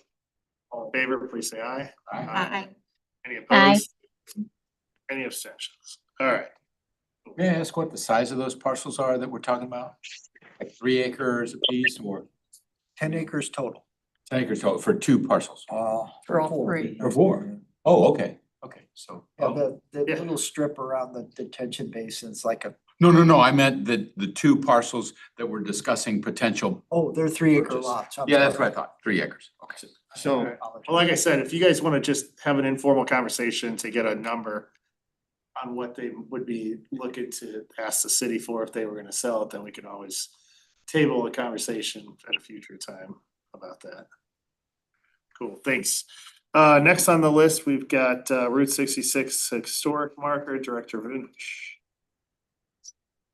All in favor, please say aye. Aye. Any Aye. opposed? Any abstentions? All right. May I ask what the size of those parcels are that we're talking about? Like 3 acres apiece or 10 acres total. 10 acres total for 2 parcels? For all three. Or 4? Oh, okay, so. Yeah, oh. the Yeah. little strip around the detention basin's like No, I meant the 2 parcels that we're discussing potential. they're 3-acre Purchase. lots. I'm Yeah, that's sorry. what I thought, 3 acres, okay. So Apologize. Well, like I said, if you guys wanna just have an informal conversation to get a number on what they would be looking to ask the city for if they were gonna sell it, then we can always table a conversation at a future time about that. Cool, thanks. Next on the list, we've got Route 66 Historic Marker, Director Vunich.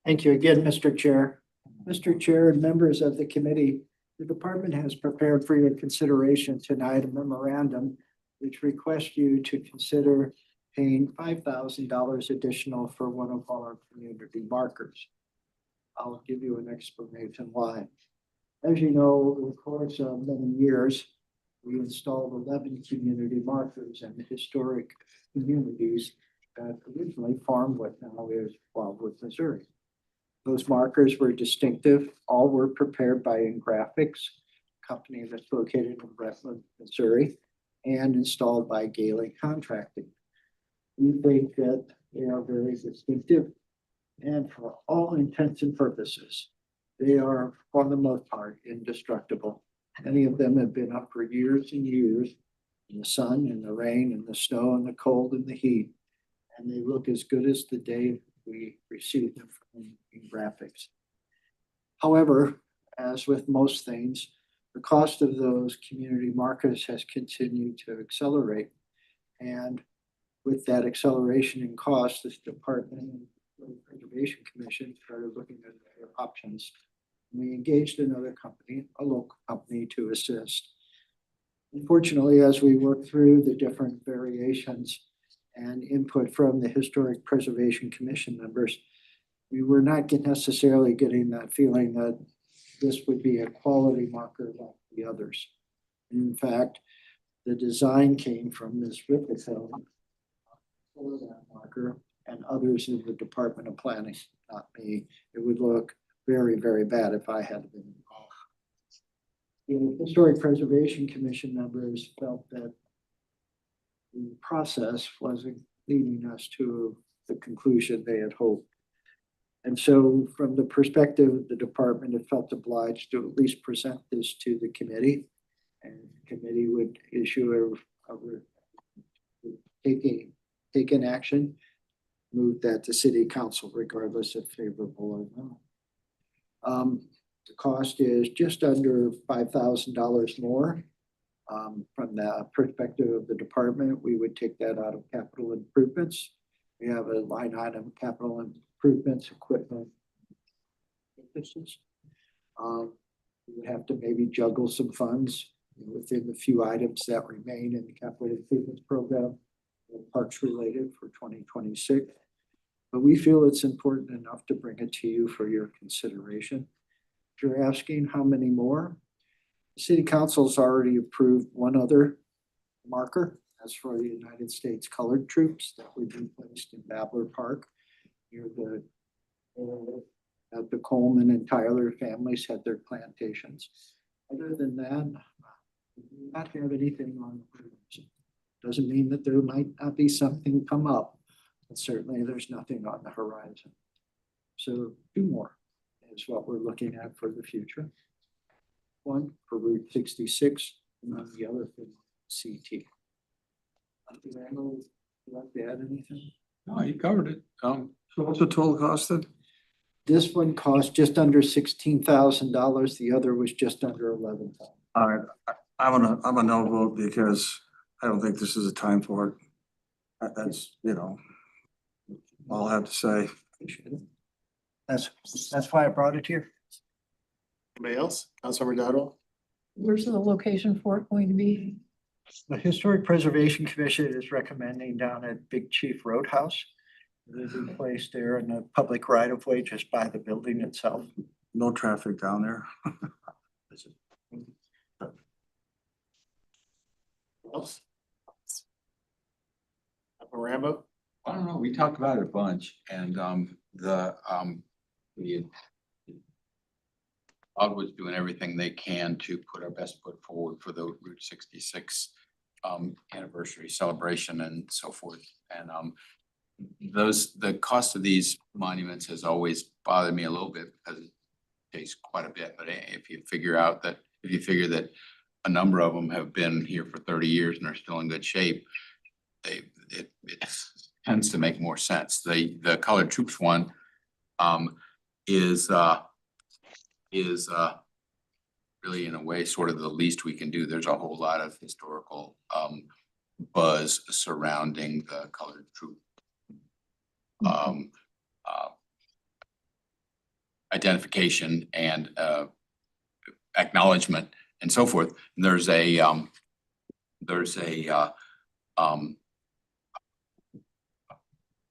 Thank you again, Mr. Chair. Mr. Chair and members of the committee, the department has prepared for your consideration tonight a memorandum which requests you to consider paying $5,000 additional for one of our community markers. I'll give you an explanation why. As you know, over the course of many years, we installed 11 community markers in historic communities that originally formed what now is Wildwood, Missouri. Those markers were distinctive. All were prepared by Ingraphics, a company that's located in Brentwood, Missouri, and installed by Gailey Contracting. We think that they are very distinctive, and for all intents and purposes, they are, for the most part, indestructible. Many of them have been up for years and years in the sun and the rain and the snow and the cold and the heat, and they look as good as the day we received them from Graphics. However, as with most things, the cost of those community markers has continued to accelerate. And with that acceleration in cost, this Department of Preservation Commission started looking at other options. We engaged another company, a local company, to assist. Unfortunately, as we worked through the different variations and input from the Historic Preservation Commission members, we were not necessarily getting that feeling that this would be a quality marker like the others. In fact, the design came from Ms. Ripperfeld for that marker and others in the Department of Planning, not me. It would look very, very bad if I had been involved. The Historic Preservation Commission members felt that the process wasn't leading us to the conclusion they had hoped. And so from the perspective of the department, it felt obliged to at least present this to the committee. And the committee would issue take an action, move that to city council regardless of favorable or not. The cost is just under $5,000 more. From the perspective of the department, we would take that out of capital improvements We have a line item, capital improvements, equipment. We would have to maybe juggle some funds within the few items that remain in the capital improvements program, parks related for 2026. But we feel it's important enough to bring it to you for your consideration. If you're asking how many more, the city council's already approved one other marker. As for the United States Colored Troops that would be placed in Babbler Park near the at the Coleman and Tyler families had their plantations. Other than that, we do not have anything on the horizon. Doesn't mean that there might not be something come up, but certainly there's nothing on the horizon. So 2 more is what we're looking at for the future. One for Route 66 and then the other for CT. Randall, would you like to add anything? No, you covered it. So what's the total cost then? This one cost just under $16,000. The other was just under 11,000. All right, I'm a no vote because I don't think this is a time for it. That's, all I have to say. Appreciate it. That's why I brought it here. Anybody else? Councilmember Dowdell? Where's the location for it going to be? The Historic Preservation Commission is recommending down at Big Chief Roadhouse. It'll be placed there in the public right of way just by the building itself. No traffic down there. Else? Rambo? I don't know, we talked about it a bunch and Wildwood's doing everything they can to put our best foot forward for the Route 66 anniversary celebration and so forth. And the cost of these monuments has always bothered me a little bit because it takes quite a bit. But if you figure that a number of them have been here for 30 years and are still in good shape, it tends to make more sense. The Colored Troops one is really in a way sort of the least we can do. There's a whole lot of historical buzz surrounding the Colored Troop identification and acknowledgement and so forth. And there's a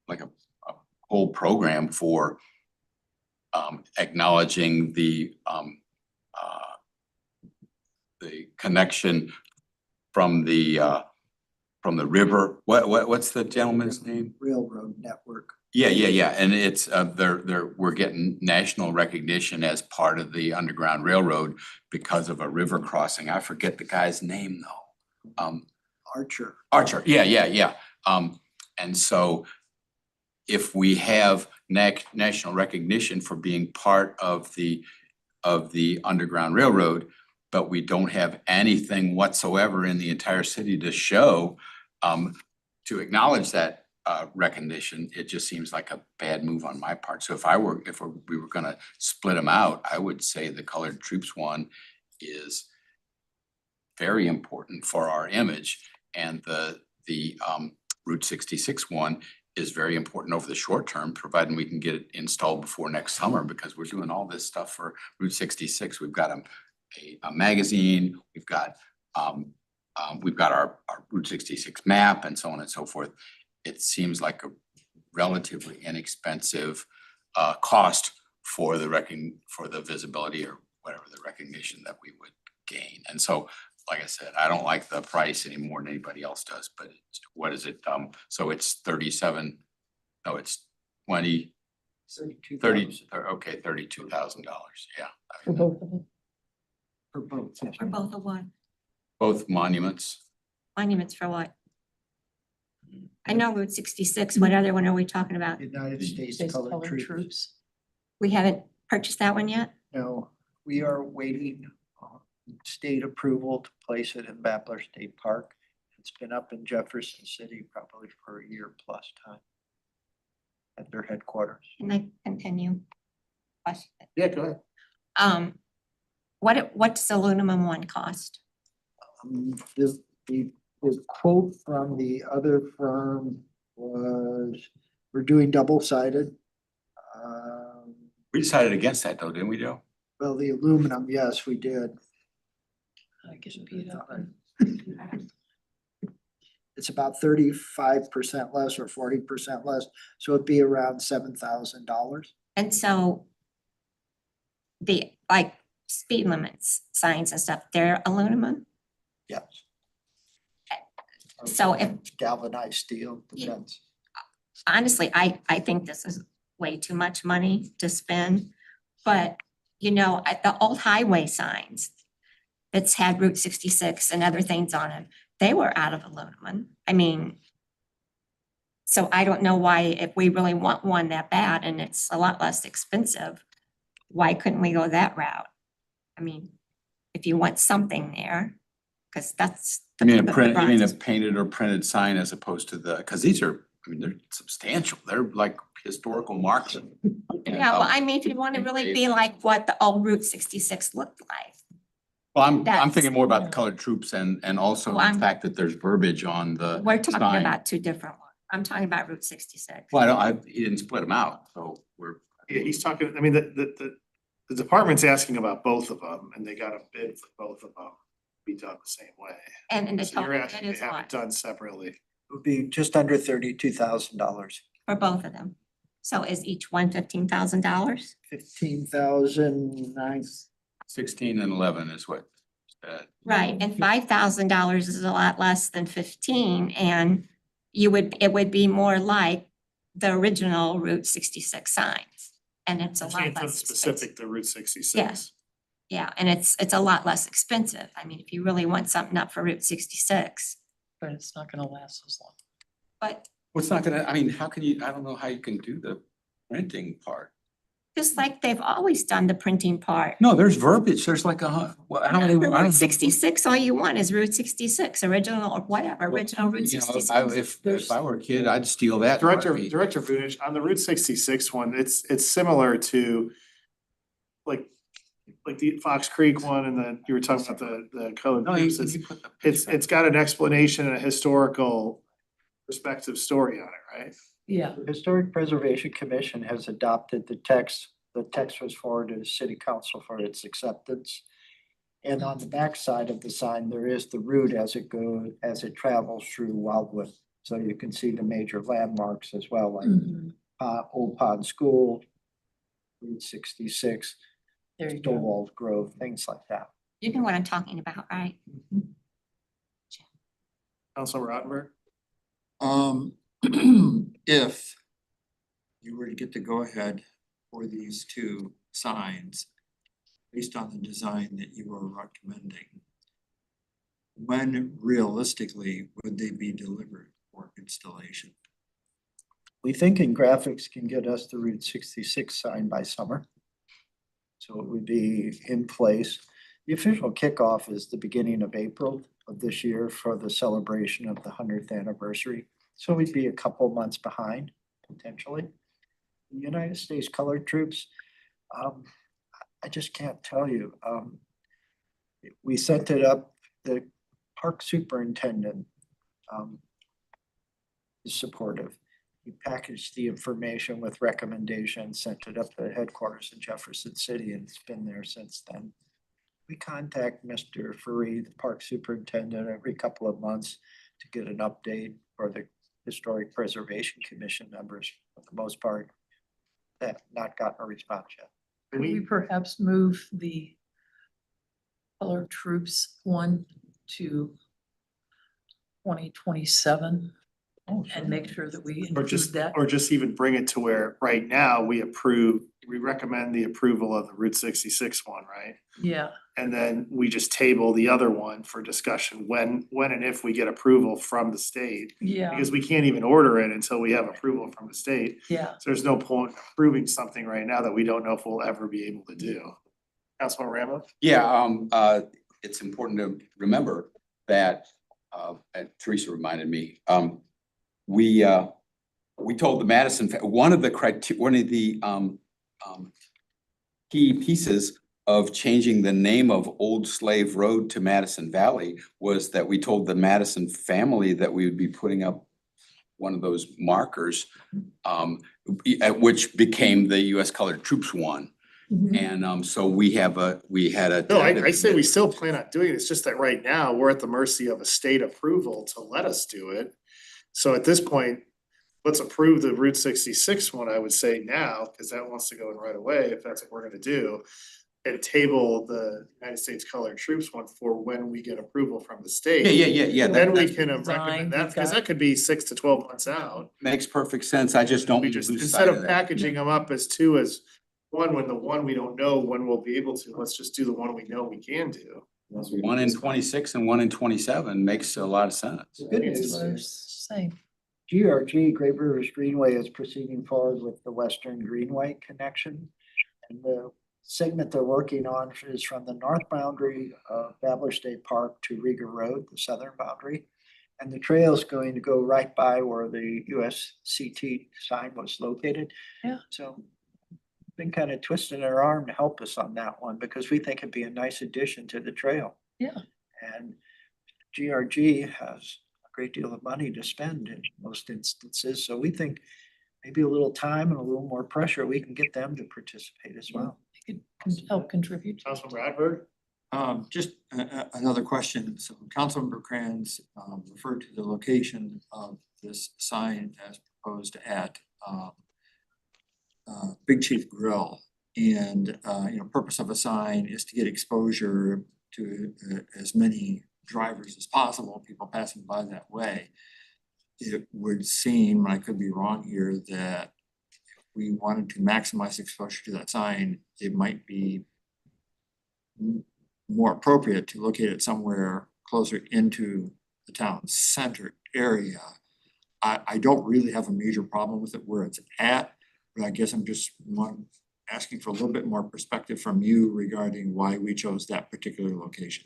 like a whole program for acknowledging the connection from the river. What's the gentleman's name? Railroad network. Yeah. And it's we're getting national recognition as part of the Underground Railroad because of a river crossing. I forget the guy's name though. Archer. Yeah. And so if we have national recognition for being part of the Underground Railroad, but we don't have anything whatsoever in the entire city to show to acknowledge that recognition, it just seems like a bad move on my part. So if we were gonna split them out, I would say the Colored Troops one is very important for our image, and the Route 66 one is very important over the short term, providing we can get it installed before next summer, because we're doing all this stuff for Route 66. We've got a magazine, we've got our Route 66 map and so on and so forth. It seems like a relatively inexpensive cost for the visibility or whatever the recognition that we would gain. And so, like I said, I don't like the price any more than anybody else does, but what is it? So it's $32,000. Okay, $32,000, yeah. For both of them? For both. yes. Or both of one? Both monuments. Monuments for what? I know Route 66. What other one are we talking about? United States States Colored Colored Troops. Troops. We haven't purchased that one yet? No, we are waiting state approval to place it in Babbler State Park. It's been up in Jefferson City probably for a year plus time at their headquarters. Can I continue? Question. Yeah, go ahead. What does aluminum one cost? The quote from the other firm was We're doing double-sided. We decided against that though, didn't we, Joe? Well, the aluminum, yes, we did. I get beat up and It's about 35% less or 40% less, so it'd be around $7,000. And so the, like, speed limits, signs and stuff, they're aluminum? Yes. So if, Galvanized steel, Yeah. depends. honestly, I think this is way too much money to spend. But, you know, at the old highway signs that's had Route 66 and other things on them, they were out of aluminum. I mean, so I don't know why, if we really want one that bad and it's a lot less expensive, why couldn't we go that route? I mean, if you want something there, because that's. I mean, the a print, you mean a bronze. painted or printed sign as opposed to the, cause these are, I mean, they're substantial. They're like historical marks. Yeah, well, I mean, if you want to really be like what the old Route 66 looked like. Well, I'm that's- thinking more about the colored troops and also Well, the I'm- fact that there's verbiage on the We're talking sign. about two different ones. I'm talking about Route 66. Well, he didn't split them out, so we're. Yeah, he's talking, I mean, the department's asking about both of them and they got a bid for both of them. Be done the same way. And the So you're total asking bid to is have it what done separately. It would be just under $32,000. for both of them? So is each one $15,000? 15,009. 16 and 11 is what. Right, and $5,000 is a lot less than 15, and it would be more like the original Route 66 signs. And it's a You lot can't put less specific expensive. to Route 66. Yes. Yeah, and it's a lot less expensive. I mean, if you really want something up for Route 66, but it's not gonna last as long. but What's not gonna, I mean, how can you, I don't know how you can do the printing part. just like they've always done the printing part. No, there's verbiage. There's like how many? For I Route don't- 66, all you want is Route 66, original or whatever, original Route You know, 66. if I were a kid, I'd steal that. Director heartbeat. Vunish, on the Route 66 one, it's similar to like the Fox Creek one and then you were talking about the colored No, troops. you put the. It's got an explanation and a historical perspective story on it, right? Yeah, The Historic Preservation Commission has adopted the text. The text was forwarded to City Council for its acceptance. And on the back side of the sign, there is the route as it travels through Wildwood. So you can see the major landmarks as well, like mhm, Old Pond School, Route 66, there you go. Stonewall Grove, things like that. You know what I'm talking about, right? Councilor Rottenberg? If you were to get the go-ahead for these two signs, based on the design that you are recommending, when realistically would they be delivered for installation? We think in graphics can get us the Route 66 sign by summer. So it would be in place. The official kickoff is the beginning of April of this year for the celebration of the 100th anniversary. So we'd be a couple months behind potentially. The United States Colored Troops, I just can't tell you. We sent it up, the park superintendent is supportive. He packaged the information with recommendations, sent it up to the headquarters in Jefferson City, and it's been there since then. We contact Mr. Furry, the park superintendent, every couple of months to get an update for the Historic Preservation Commission members. For the most part, that have not gotten a response yet. Could we perhaps move the colored troops one to 2027 and make sure that we Or include just, that? or just even bring it to where right now we recommend the approval of the Route 66 one, right? Yeah, And then we just table the other one for discussion when and if we get approval from the state. yeah, Because we can't even order it until we have approval from the state. yeah. So there's no point in approving something right now that we don't know if we'll ever be able to do. Councilman Rambo? Yeah, it's important to remember that, and Teresa reminded me, we told the Madison, one of the key pieces of changing the name of Old Slave Road to Madison Valley was that we told the Madison family that we would be putting up one of those markers, which became the US Colored Troops one. And so we had a. No, I tentative say we commitment. still plan on doing it. It's just that right now, we're at the mercy of a state approval to let us do it. So at this point, let's approve the Route 66 one, I would say now, because that wants to go in right away, if that's what we're gonna do. And table the United States Colored Troops one for when we get approval from the state. Yeah. Then we That can Design, recommend that, we've because got- that could be 6 to 12 months out. makes perfect sense. I just don't We lose just, sight instead of of that. packaging them up as two as one, when the one we don't know when we'll be able to, let's just do the one we know we can do. One in 26 and one in 27 makes a lot of sense. Good That's news what I was is saying. GRG, Great Rivers Greenway, is proceeding forward with the Western Greenway connection. And the segment they're working on is from the north boundary of Babbler State Park to Riga Road, the southern boundary. And the trail is going to go right by where the USCT sign was located. Yeah. So been kind of twisting our arm to help us on that one because we think it'd be a nice addition to the trail. Yeah. And GRG has a great deal of money to spend in most instances, so we think maybe a little time and a little more pressure, we can get them to participate as well. You could help contribute. Councilman Bradford? Just another question. So Councilmember Kranz referred to the location of this sign as proposed at Big Chief Grill. And purpose of a sign is to get exposure to as many drivers as possible, people passing by that way. It would seem, I could be wrong here, that if we wanted to maximize exposure to that sign, it might be more appropriate to locate it somewhere closer into the town center area. I don't really have a major problem with it where it's at, but I guess I'm just asking for a little bit more perspective from you regarding why we chose that particular location.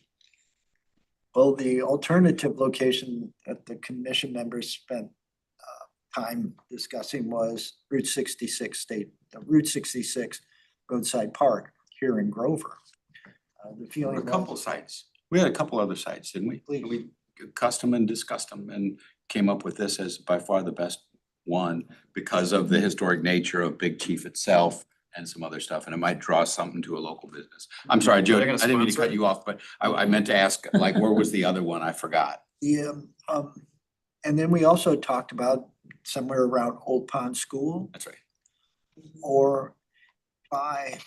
Well, the alternative location that the commission members spent time discussing was Route 66 Roadside Park here in Grover. The feeling A couple was, sites. We had a couple other sites, didn't we? Please. We discussed them and discussed them and came up with this as by far the best one because of the historic nature of Big Chief itself and some other stuff, and it might draw something to a local business. I'm sorry, Joe, Are I they gonna didn't mean to sponsor cut it? you off, but I meant to ask, like, where was the other one? I forgot. yeah, and then we also talked about somewhere around Old Pond School That's right. or by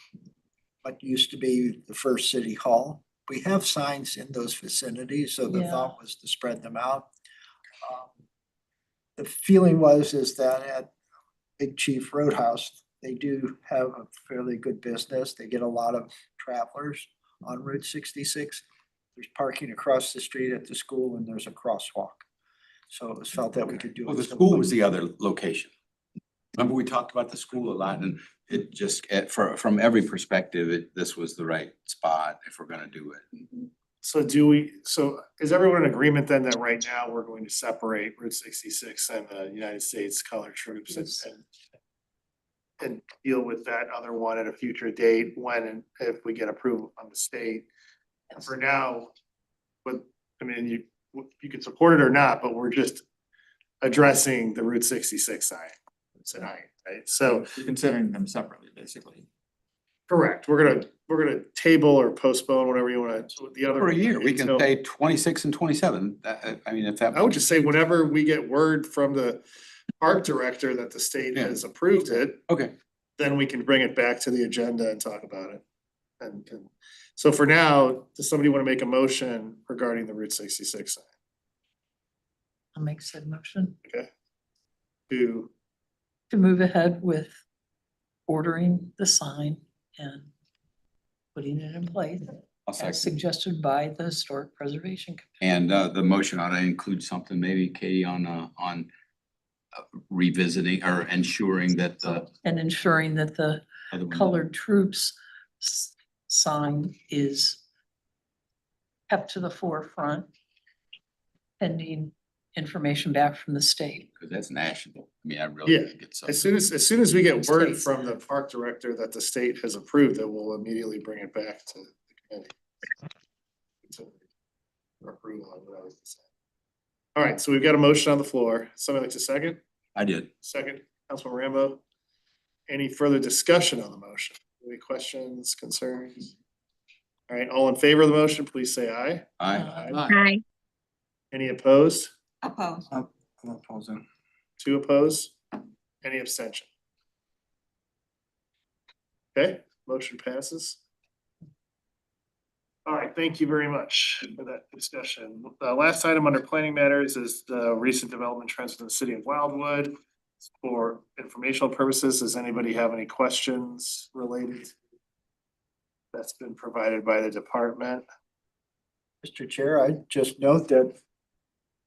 what used to be the first city hall. We have signs in those vicinities, so the Yeah. thought was to spread them out. The feeling is that at Big Chief Roadhouse, they do have a fairly good business. They get a lot of travelers on Route 66. There's parking across the street at the school and there's a crosswalk. So it was felt that we could do. Well, it the school was the similarly. other location. Remember, we talked about the school a lot and it just, from every perspective, this was the right spot if we're gonna do it. So is everyone in agreement then that right now we're going to separate Route 66 and the United States Colored Troops and deal with that other one at a future date when and if we get approval from the state? For now, you can support it or not, but we're just addressing the Route 66 sign tonight, right? So, You're considering them separately, basically. correct, we're gonna table or postpone, whatever you wanna, the other. For a year, we can until- say 26 and 27. I mean, if that. I would just say whenever we get word from the park director that the state Yeah. has approved it, Okay, then we can bring it back to the agenda and talk about it. And so for now, does somebody wanna make a motion regarding the Route 66 sign? I'll make said motion To, to move ahead with ordering the sign and putting it in place I'll as second. suggested by the Historic Preservation Commission. And the motion ought to include something, maybe Katie, on revisiting or ensuring that the And ensuring that the other one. Colored Troops sign is kept to the forefront pending information back from the state. Because that's national. I mean, I really Yeah, think it's. as soon as we get word States. from the park director that the state has approved it, we'll immediately bring it back to the committee. For approval of what I was saying. All right, so we've got a motion on the floor. Somebody like to second? I did. Second, Councilman Rambo. Any further discussion on the motion? Any questions, concerns? All right, all in favor of the motion, please say aye. Aye. Hi. Any opposed? Opposed. I'm opposing. 2 opposed? Any abstention? Okay, motion passes. All right, thank you very much for that discussion. The last item under planning matters is the recent development trends within the city of Wildwood. For informational purposes, does anybody have any questions related? That's been provided by the department. Mr. Chair, I just note that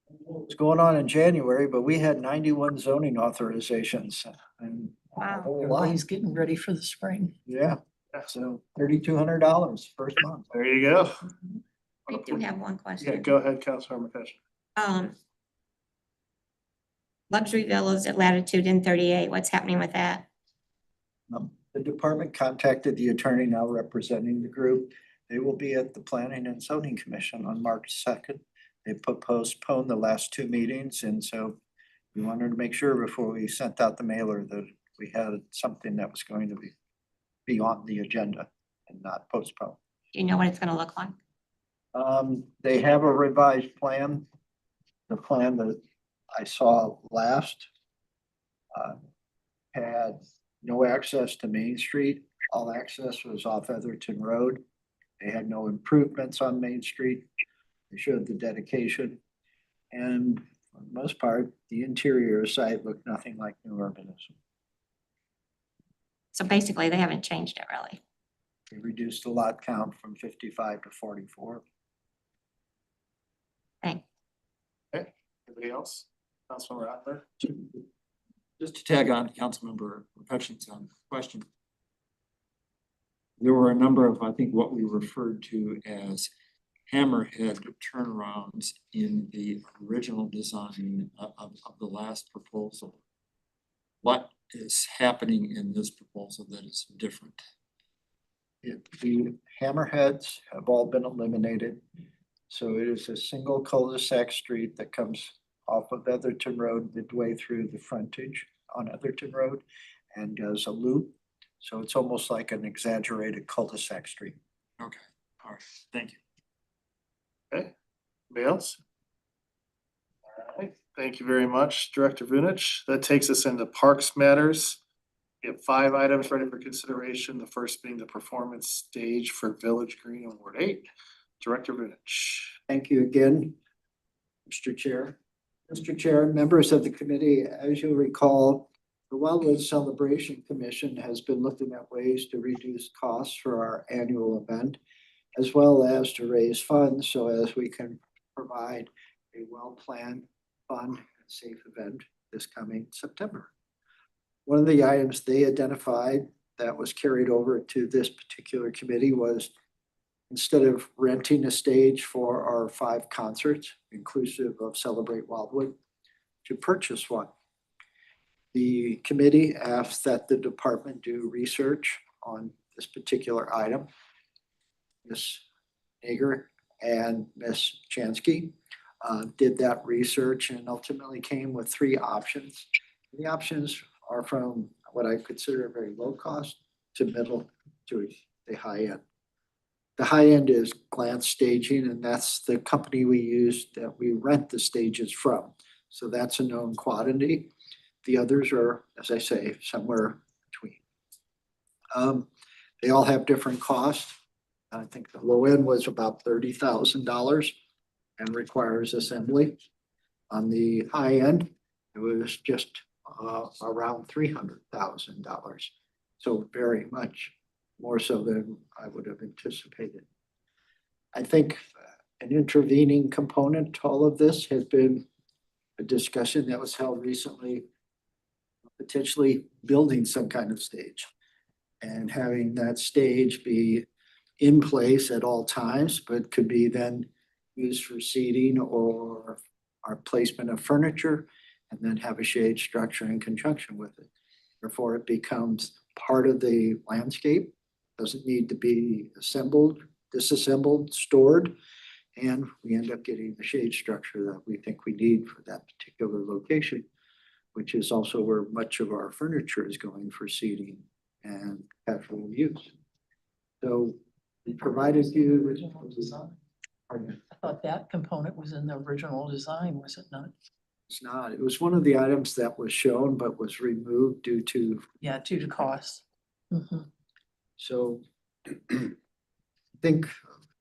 what's going on in January, but we had 91 zoning authorizations and a Wow. whole lot. Everybody's getting ready for the spring. Yeah, so $3,200 first month. There you go. I do have one question. Yeah, go ahead, Councilmember McCutcheon. Luxury villas at Latitude in 38, what's happening with that? The department contacted the attorney now representing the group. They will be at the Planning and Zoning Commission on March 2nd. They postponed the last 2 meetings, and so we wanted to make sure before we sent out the mailer that we had something that was going to be on the agenda and not postponed. Do you know what it's gonna look like? They have a revised plan. The plan that I saw last had no access to Main Street. All access was off Etherton Road. They had no improvements on Main Street. They showed the dedication. And for the most part, the interior site looked nothing like new urbanism. So basically, they haven't changed it really. They reduced the lot count from 55 to 44. Thanks. Anybody else? Councilmember Rattler? Just to tag on to Councilmember McCutcheon's question. There were a number of, I think, what we referred to as hammerhead turnarounds in the original design of the last proposal. What is happening in this proposal that is different? The hammerheads have all been eliminated. So it is a single cul-de-sac street that comes off of Etherton Road midway through the frontage on Etherton Road and does a loop. So it's almost like an exaggerated cul-de-sac street. Okay, all right, thank you. Okay, anybody else? All right, thank you very much, Director Vunich. That takes us into Parks Matters. We have 5 items ready for consideration. The first being the performance stage for Village Green in Ward 8. Director Vunich. Thank you again, Mr. Chair. Mr. Chair, members of the committee, as you'll recall, the Wildwood Celebration Commission has been looking at ways to reduce costs for our annual event, as well as to raise funds so as we can provide a well-planned, fun, and safe event this coming September. One of the items they identified that was carried over to this particular committee was instead of renting a stage for our 5 concerts, inclusive of Celebrate Wildwood, to purchase one. The committee asked that the department do research on this particular item. Ms. Nager and Ms. Chansky did that research and ultimately came with 3 options. The options are from what I consider a very low cost to middle to the high end. The high end is Glance Staging, and that's the company we use that we rent the stages from. So that's a known quantity. The others are, as I say, somewhere between. They all have different costs. I think the low end was about $30,000 and requires assembly. On the high end, it was just around $300,000. So very much more so than I would have anticipated. I think an intervening component to all of this has been a discussion that was held recently, potentially building some kind of stage and having that stage be in place at all times, but could be then used for seating or our placement of furniture, and then have a shade structure in conjunction with it. Therefore, it becomes part of the landscape. Doesn't need to be assembled, disassembled, stored. And we end up getting the shade structure that we think we need for that particular location, which is also where much of our furniture is going for seating and casual use. So we provided you with. Original design. Pardon? I thought that component was in the original design, was it not? It's not, it was one of the items that was shown but was removed due to, Yeah, due to cost. Mhm. so I think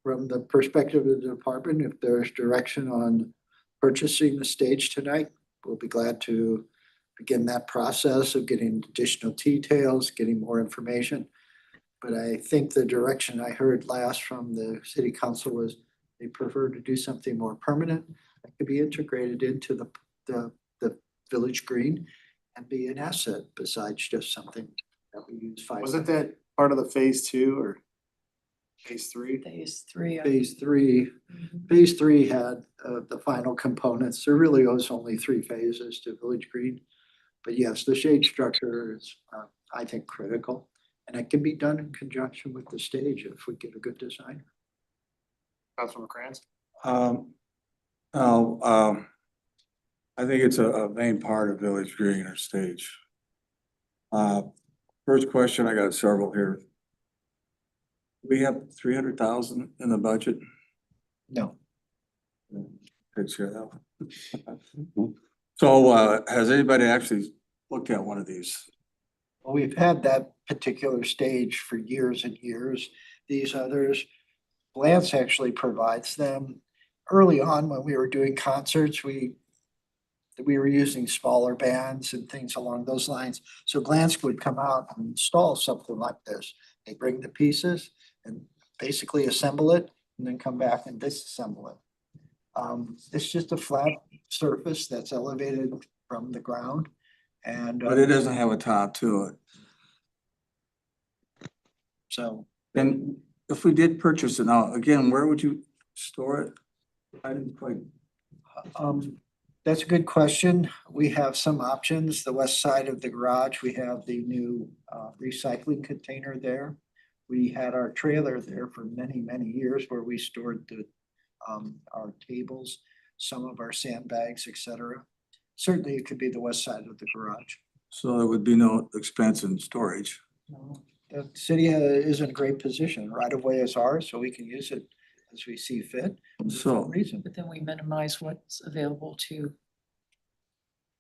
from the perspective of the department, if there's direction on purchasing the stage tonight, we'll be glad to begin that process of getting additional details, getting more information. But I think the direction I heard last from the city council was they prefer to do something more permanent that could be integrated into the village green and be an asset besides just something that we use. Wasn't that part of the phase 2 or phase 3? Phase 3. Phase 3, phase 3 had the final components. There really was only 3 phases to Village Green. But yes, the shade structure is, I think, critical. And it can be done in conjunction with the stage if we get a good designer. Councilman Kranz? I think it's a main part of Village Green or stage. First question, I got several here. We have 300,000 in the budget. No. Good share that one. So, has anybody actually looked at one of these? Well, we've had that particular stage for years and years. These others, Lance actually provides them. Early on, when we were doing concerts, we were using smaller bands and things along those lines. So Glance would come out and install something like this. They bring the pieces and basically assemble it and then come back and disassemble it. It's just a flat surface that's elevated from the ground and. But it doesn't have a top to it. So And if we did purchase it now, again, where would you store it? I didn't quite. That's a good question. We have some options. The west side of the garage, we have the new recycling container there. We had our trailer there for many, many years where we stored our tables, some of our sandbags, etc. Certainly it could be the west side of the garage. So there would be no expense in storage. The city is in a great position. Right of way is ours, so we can use it as we see fit. There's no So, reason, But then we minimize what's available to.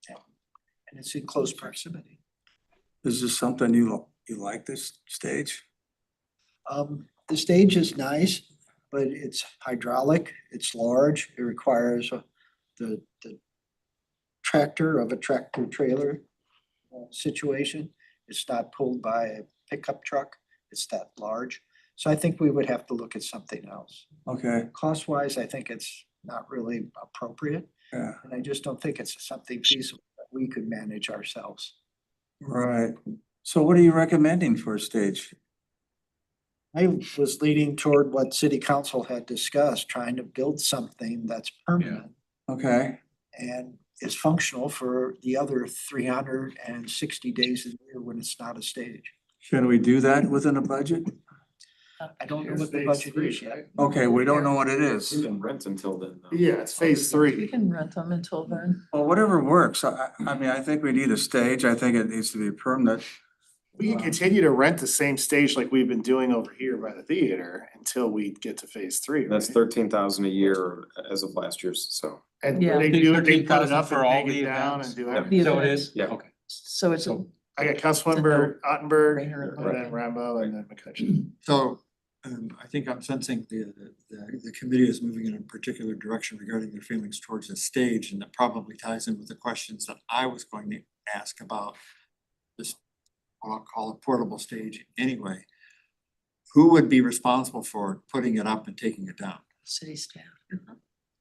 and it's in close proximity. is this something you like this stage? The stage is nice, but it's hydraulic, it's large, it requires the tractor of a tractor trailer situation. It's not pulled by a pickup truck, it's that large. So I think we would have to look at something else. Okay, Cost wise, I think it's not really appropriate, yeah, and I just don't think it's something feasible that we could manage ourselves. right. So what are you recommending for a stage? I was leaning toward what city council had discussed, trying to build something that's permanent Okay, and is functional for the other 360 days of the year when it's not a stage. can we do that within a budget? I don't know what the budget is yet. Okay, we don't know what it You is. can rent until then. though. Yeah, it's phase We 3. can rent them until then. Well, whatever works. I mean, I think we need a stage. I think it needs to be permanent. We can continue to rent the same stage like we've been doing over here by the theater until we get to phase 3. That's right? 13,000 a year as of last year's, so. And Yeah. they do, they put it 13,000 up for and all take the it down events? and do Yeah. everything. The So it events. is? Yeah. Okay. So it's a So- I got Councilmember Ottenberg, Rainer and and then Rambo, and then McCutcheon. So, I think I'm sensing the committee is moving in a particular direction regarding their feelings towards the stage, and that probably ties in with the questions that I was going to ask about this, I'll call it portable stage anyway. Who would be responsible for putting it up and taking it down? city staff.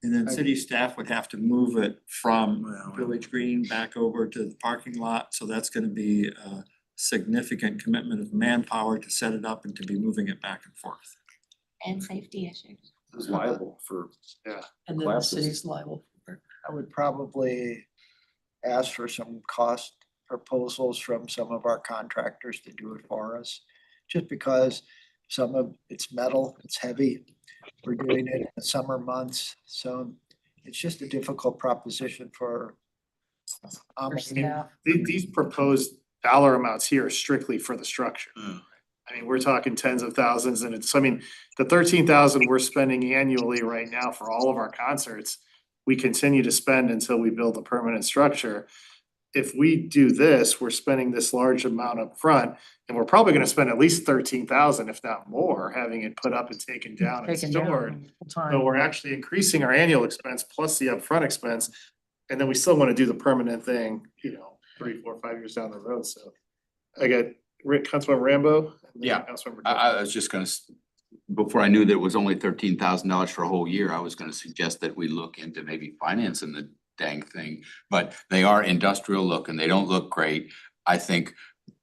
And then city staff would have to move it from Well, Village Green back over to the parking lot, so that's gonna be a significant commitment of manpower to set it up and to be moving it back and forth. And safety issues. Who's liable for, And then the Classes. city's liable for it. I would probably ask for some cost proposals from some of our contractors to do it for us. Just because some of it's metal, it's heavy. We're doing it in the summer months, so it's just a difficult proposition for. For staff. These proposed dollar amounts here are strictly for the structure. Mm. I mean, we're talking tens of thousands and it's, I mean, the 13,000 we're spending annually right now for all of our concerts, we continue to spend until we build a permanent structure. If we do this, we're spending this large amount up front, and we're probably gonna spend at least 13,000, if not more, having it put up and taken down and Taken stored. down full time. So we're actually increasing our annual expense plus the upfront expense. And then we still wanna do the permanent thing, 3, 4, 5 years down the road, so. I got Councilmember Rambo. and then Yeah, Councilmember I was just gonna, before I knew that it was only $13,000 for a whole year, I was gonna suggest that we look into maybe financing the dang thing. But they are industrial looking, they don't look great. I think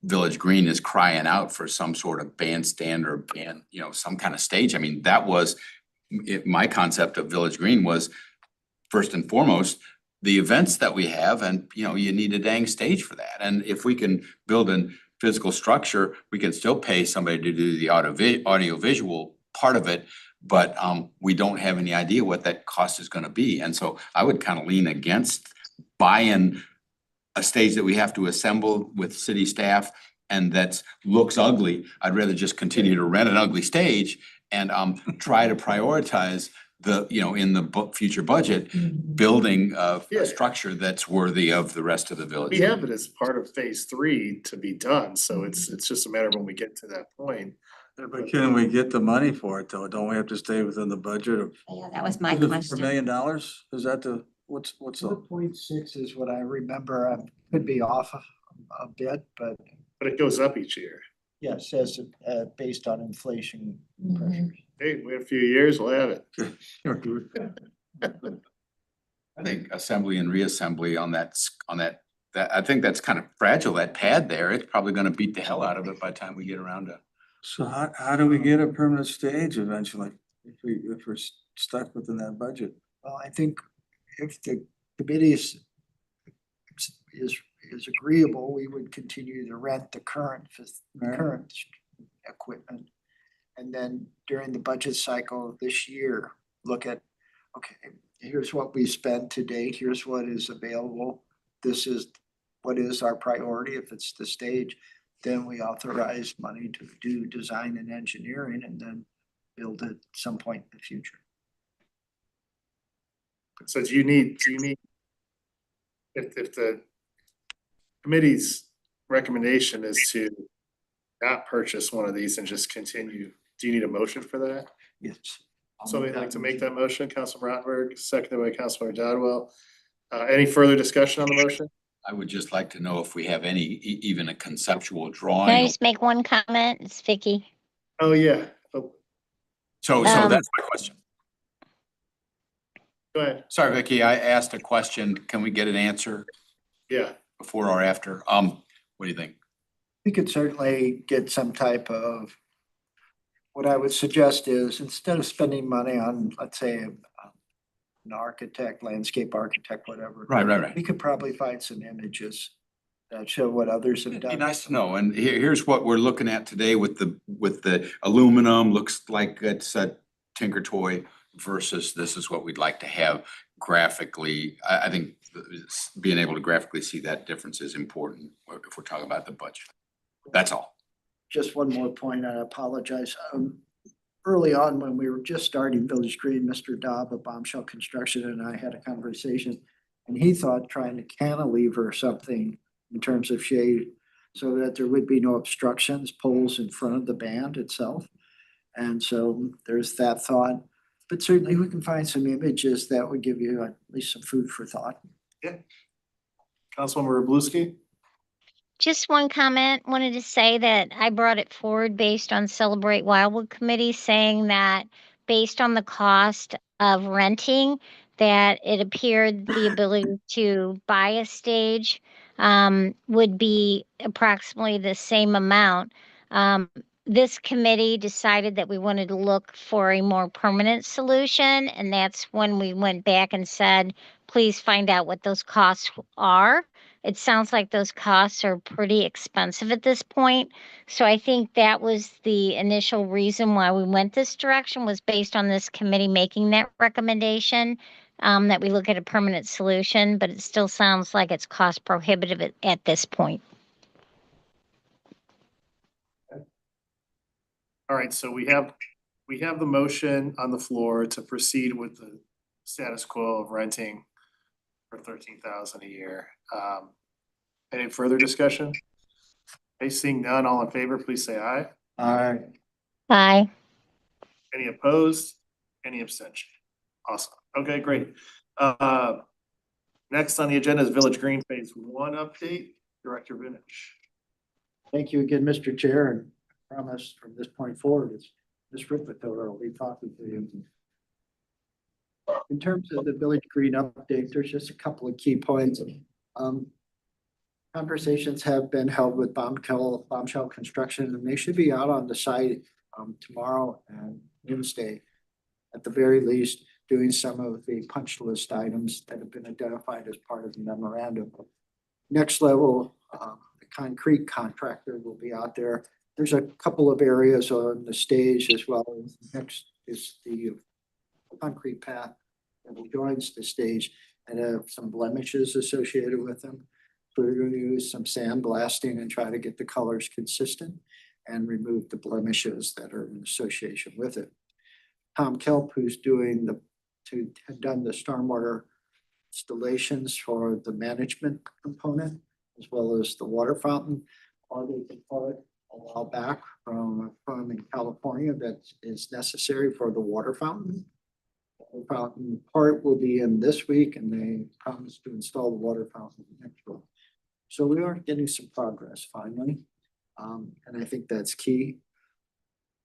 Village Green is crying out for some sort of bandstand or some kind of stage. I mean, that was, my concept of Village Green was first and foremost, the events that we have, and you need a dang stage for that. And if we can build a physical structure, we can still pay somebody to do the audio visual part of it. But we don't have any idea what that cost is gonna be. And so I would kind of lean against buying a stage that we have to assemble with city staff and that looks ugly. I'd rather just continue to rent an ugly stage and try to prioritize in the future budget, building a Yeah. structure that's worthy of the rest of the We village. have it as part of phase 3 to be done, so it's just a matter of when we get to that point. Yeah, but can we get the money for it though? Don't we have to stay within the budget of? Yeah, that was my Is it question. $4 million? Is that what's the? 4.6 is what I remember. I could be off a bit, but But it goes up each year. yes, as based on inflation Mhm. pressures. Hey, wait a few years, we'll have it. I think assembly and reassembly on that, I think that's kind of fragile, that pad there. It's probably gonna beat the hell out of it by the time we get around to. So how do we get a permanent stage eventually? If we're stuck within that budget? Well, I think if the committee is agreeable, we would continue to rent the current equipment. And then during the budget cycle this year, look at, okay, here's what we spent to date, here's what is available. This is what is our priority. If it's the stage, then we authorize money to do design and engineering and then build it at some point in the future. So do you need, if the committee's recommendation is to not purchase one of these and just continue, do you need a motion for that? Yes. Somebody like to make that motion, Councilman Rottenberg, seconded by Councilman Dodwell. Any further discussion on the motion? I would just like to know if we have any, even a conceptual Can I drawing. just make one comment? It's Vicky. Oh, yeah. Oh, So Um, that's my question. go ahead. Sorry, Vicky, I asked a question. Can we get an answer Yeah. before or after? What do you think? We could certainly get some type of, what I would suggest is instead of spending money on, let's say, an architect, landscape architect, whatever. Right. We could probably find some images that show what others have It'd be done. nice to know. And here's what we're looking at today with the aluminum. Looks like it's a Tinker Toy versus this is what we'd like to have graphically. I think being able to graphically see that difference is important if we're talking about the budget. That's all. Just one more point, I apologize. Early on, when we were just starting Village Green, Mr. Dobb of Bombshell Construction and I had a conversation. And he thought trying to cantilever something in terms of shade so that there would be no obstructions, poles in front of the band itself. And so there's that thought, but certainly we can find some images that would give you at least some food for thought. Councilwoman Bluesky? Just one comment, wanted to say that I brought it forward based on Celebrate Wildwood Committee saying that based on the cost of renting, that it appeared the ability to buy a stage would be approximately the same amount. This committee decided that we wanted to look for a more permanent solution, and that's when we went back and said, please find out what those costs are it sounds like those costs are pretty expensive at this point. So I think that was the initial reason why we went this direction, was based on this committee making that recommendation, that we look at a permanent solution, but it still sounds like it's cost prohibitive at this point. All right, so we have the motion on the floor to proceed with the status quo of renting for 13,000 a year. Any further discussion? Okay, seeing none, all in favor, please say aye. Aye. Aye. Any opposed? Any abstention? Awesome. Okay, great. Next on the agenda is Village Green Phase 1 update. Director Vinich. Thank you again, Mr. Chair, and I promise from this point forward, it's Ms. Ripatola will be talking to you. In terms of the Village Green update, there's just a couple of key points. Conversations have been held with Bombshell Construction, and they should be out on the site tomorrow and Wednesday. At the very least, doing some of the punch list items that have been identified as part of the memorandum. Next level, the concrete contractor will be out there. There's a couple of areas on the stage as well. Next is the concrete path that joins the stage and have some blemishes associated with them. We're going to use some sandblasting and try to get the colors consistent and remove the blemishes that are in association with it. Tom Kelp, who's done the stormwater installations for the management component, as well as the water fountain, or they can call it a while back from in California that is necessary for the water fountain. The water fountain part will be in this week, and they promise to install the water fountain next week. So we are getting some progress finally, and I think that's key.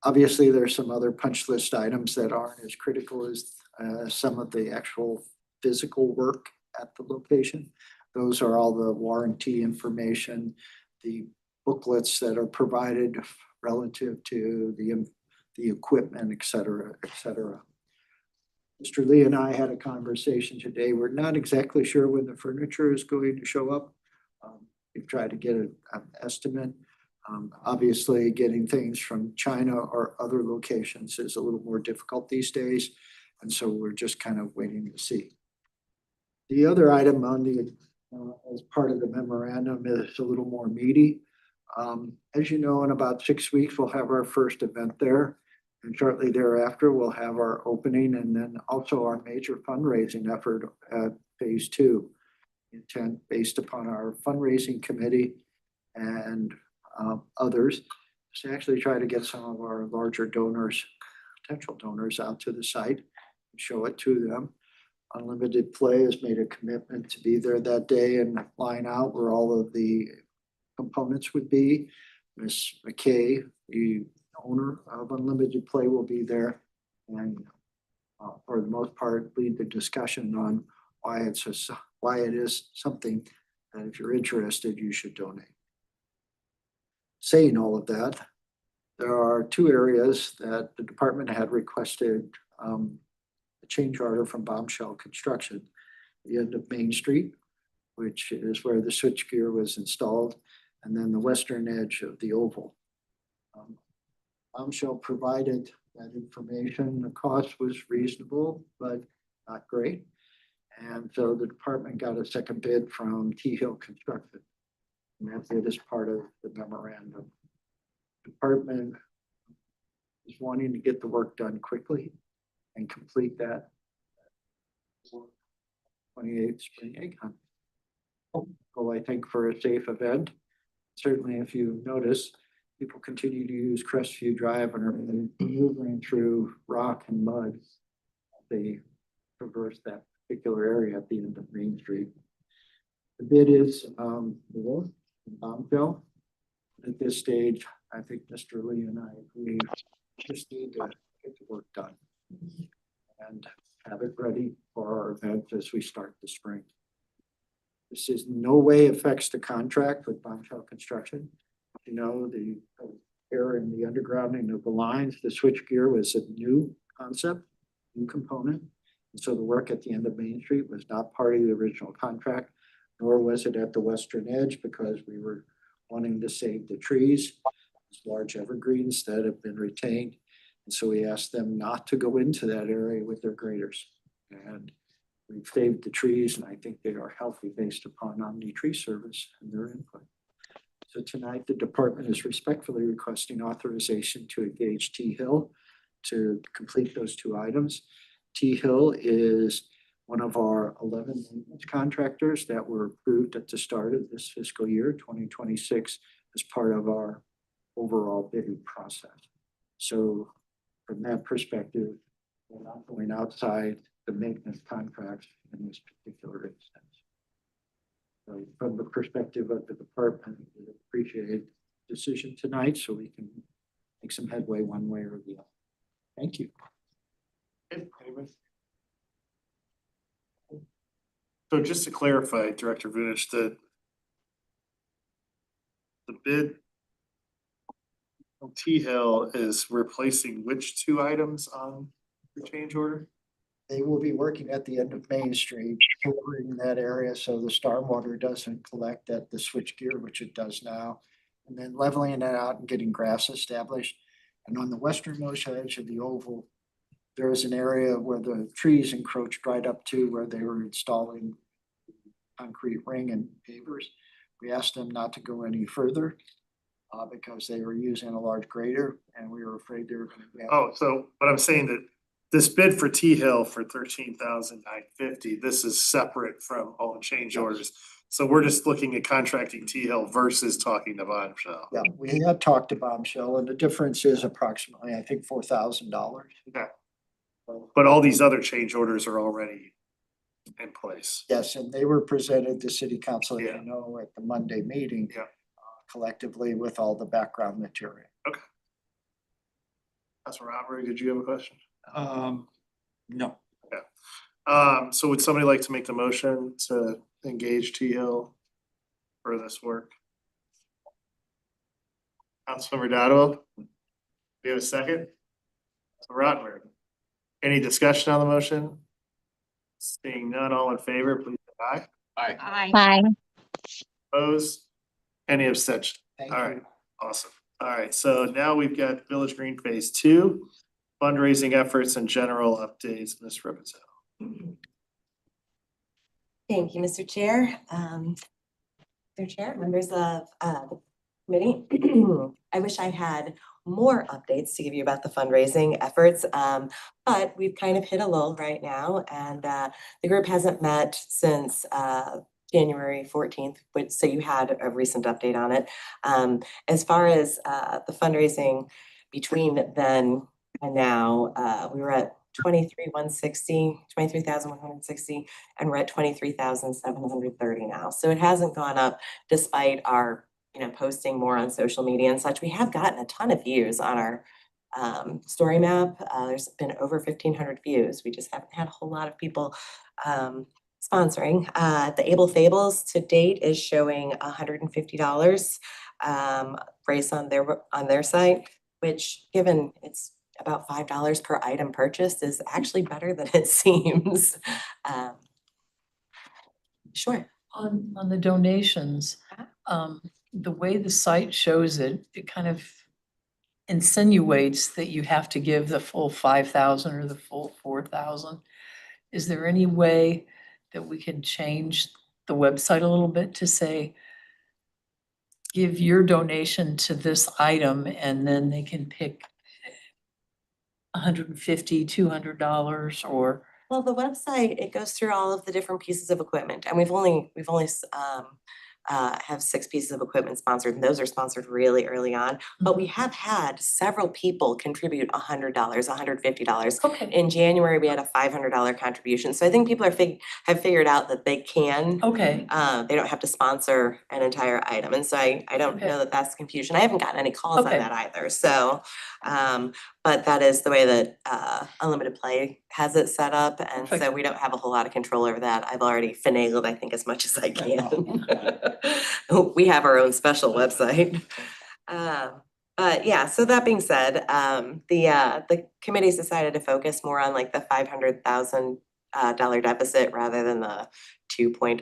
Obviously, there's some other punch list items that aren't as critical as some of the actual physical work at the location. Those are all the warranty information, the booklets that are provided relative to the equipment, et cetera, et cetera. Mr. Lee and I had a conversation today. We're not exactly sure when the furniture is going to show up. We've tried to get an estimate. Obviously, getting things from China or other locations is a little more difficult these days. And so we're just kind of waiting to see. The other item on the, as part of the memorandum is a little more meaty. As you know, in about 6 weeks, we'll have our first event there. And shortly thereafter, we'll have our opening and then also our major fundraising effort at phase 2. Intent based upon our fundraising committee and others to actually try to get some of our larger donors, potential donors, out to the site and show it to them. Unlimited Play has made a commitment to be there that day and line out where all of the components would be. Ms. McKay, the owner of Unlimited Play, will be there and for the most part lead the discussion on why it is something that if you're interested, you should donate. Saying all of that, there are 2 areas that the department had requested a change order from Bombshell Construction. The end of Main Street, which is where the switchgear was installed, and then the western edge of the oval. Bombshell provided that information. The cost was reasonable, but not great. And so the department got a second bid from T Hill Construction. And that bid is part of the memorandum. Department is wanting to get the work done quickly and complete that 28th spring egg hunt. Well, I think for a safe event, certainly if you notice, people continue to use Crestview Drive and are maneuvering through rock and mud. They traverse that particular area at the end of Main Street. The bid is Bombshell. At this stage, I think Mr. Lee and I agree just need to get the work done and have it ready for our event as we start the spring. This is no way affects the contract with Bombshell Construction. You know, the air in the undergrounding of the lines, the switchgear was a new concept, new component. And so the work at the end of Main Street was not part of the original contract. nor was it at the western edge because we were wanting to save the trees, these large evergreens that have been retained. And so we asked them not to go into that area with their graders. And we've saved the trees, and I think they are healthy based upon Omni Tree Service and their input. So tonight, the department is respectfully requesting authorization to engage T Hill to complete those two items. T Hill is one of our 11 maintenance contractors that were approved at the start of this fiscal year, 2026, as part of our overall bidding process. So from that perspective, we're not going outside the maintenance contracts in this particular instance. So from the perspective of the department, we appreciate the decision tonight so we can make some headway one way or the other. Thank you. So just to clarify, Director Vunish, the bid on T Hill is replacing which two items on the change order? They will be working at the end of Main Street, covering that area so the stormwater doesn't collect at the switchgear, which it does now. And then leveling it out and getting grass established. And on the westernmost edge of the oval, there is an area where the trees encroached right up to where they were installing concrete ring and pavers. We asked them not to go any further because they were using a large grader and we were afraid they were going to. Oh, so, but I'm saying that this bid for T Hill for $13,950, this is separate from all the change orders. So we're just looking at contracting T Hill versus talking to Bombshell. Yeah, we had talked to Bombshell and the difference is approximately, I think, $4,000. Okay. But all these other change orders are already in place. Yes, and they were presented to city council, as Yeah. you know, at the Monday meeting. Yeah. Collectively with all the background material. Councilor Robert, did you have a question? No. So would somebody like to make the motion to engage T Hill for this work? Councilmember Dowdell? Do you have a second? Councilor Rottenberg? Any discussion on the motion? Seeing none, all in favor, please say aye. Aye. Bye. Opposed? Any abstention? Thank All right, you. awesome. All right, so now we've got Village Green Phase 2, fundraising efforts and general updates, Ms. Rippetoe. Thank you, Mr. Chair. Mr. Chair, members of the committee. I wish I had more updates to give you about the fundraising efforts, but we've kind of hit a lull right now, and the group hasn't met since January 14th, which, so you had a recent update on it. As far as the fundraising between then and now, we were at 23,160, and we're at 23,730 now. So it hasn't gone up despite our, posting more on social media and such. We have gotten a ton of views on our story map. There's been over 1,500 views. We just haven't had a whole lot of people sponsoring. The Able Fables to date is showing $150 race on their site, which, given it's about $5 per item purchased, is actually better than it seems. Sure. On the donations, the way the site shows it, it kind of insinuates that you have to give the full 5,000 or the full 4,000. Is there any way that we can change the website a little bit to say, give your donation to this item, and then they can pick $150, $200, or? Well, the website, it goes through all of the different pieces of equipment, and we've only have 6 pieces of equipment sponsored, and those are sponsored really early on. But we have had several people contribute $100, $150. Okay. In January, we had a $500 contribution. So I think people have figured out that they can. Okay. They don't have to sponsor an entire item, and so I don't Okay. know that that's confusion. I haven't gotten any calls on Okay. that either. So, but that is the way that Unlimited Play has it set up, and so Perfect. we don't have a whole lot of control over that. I've already finagled, I think, as much as I can. We have our own special website. But yeah, so that being said, the committee's decided to focus more on like the $500,000 deficit rather than the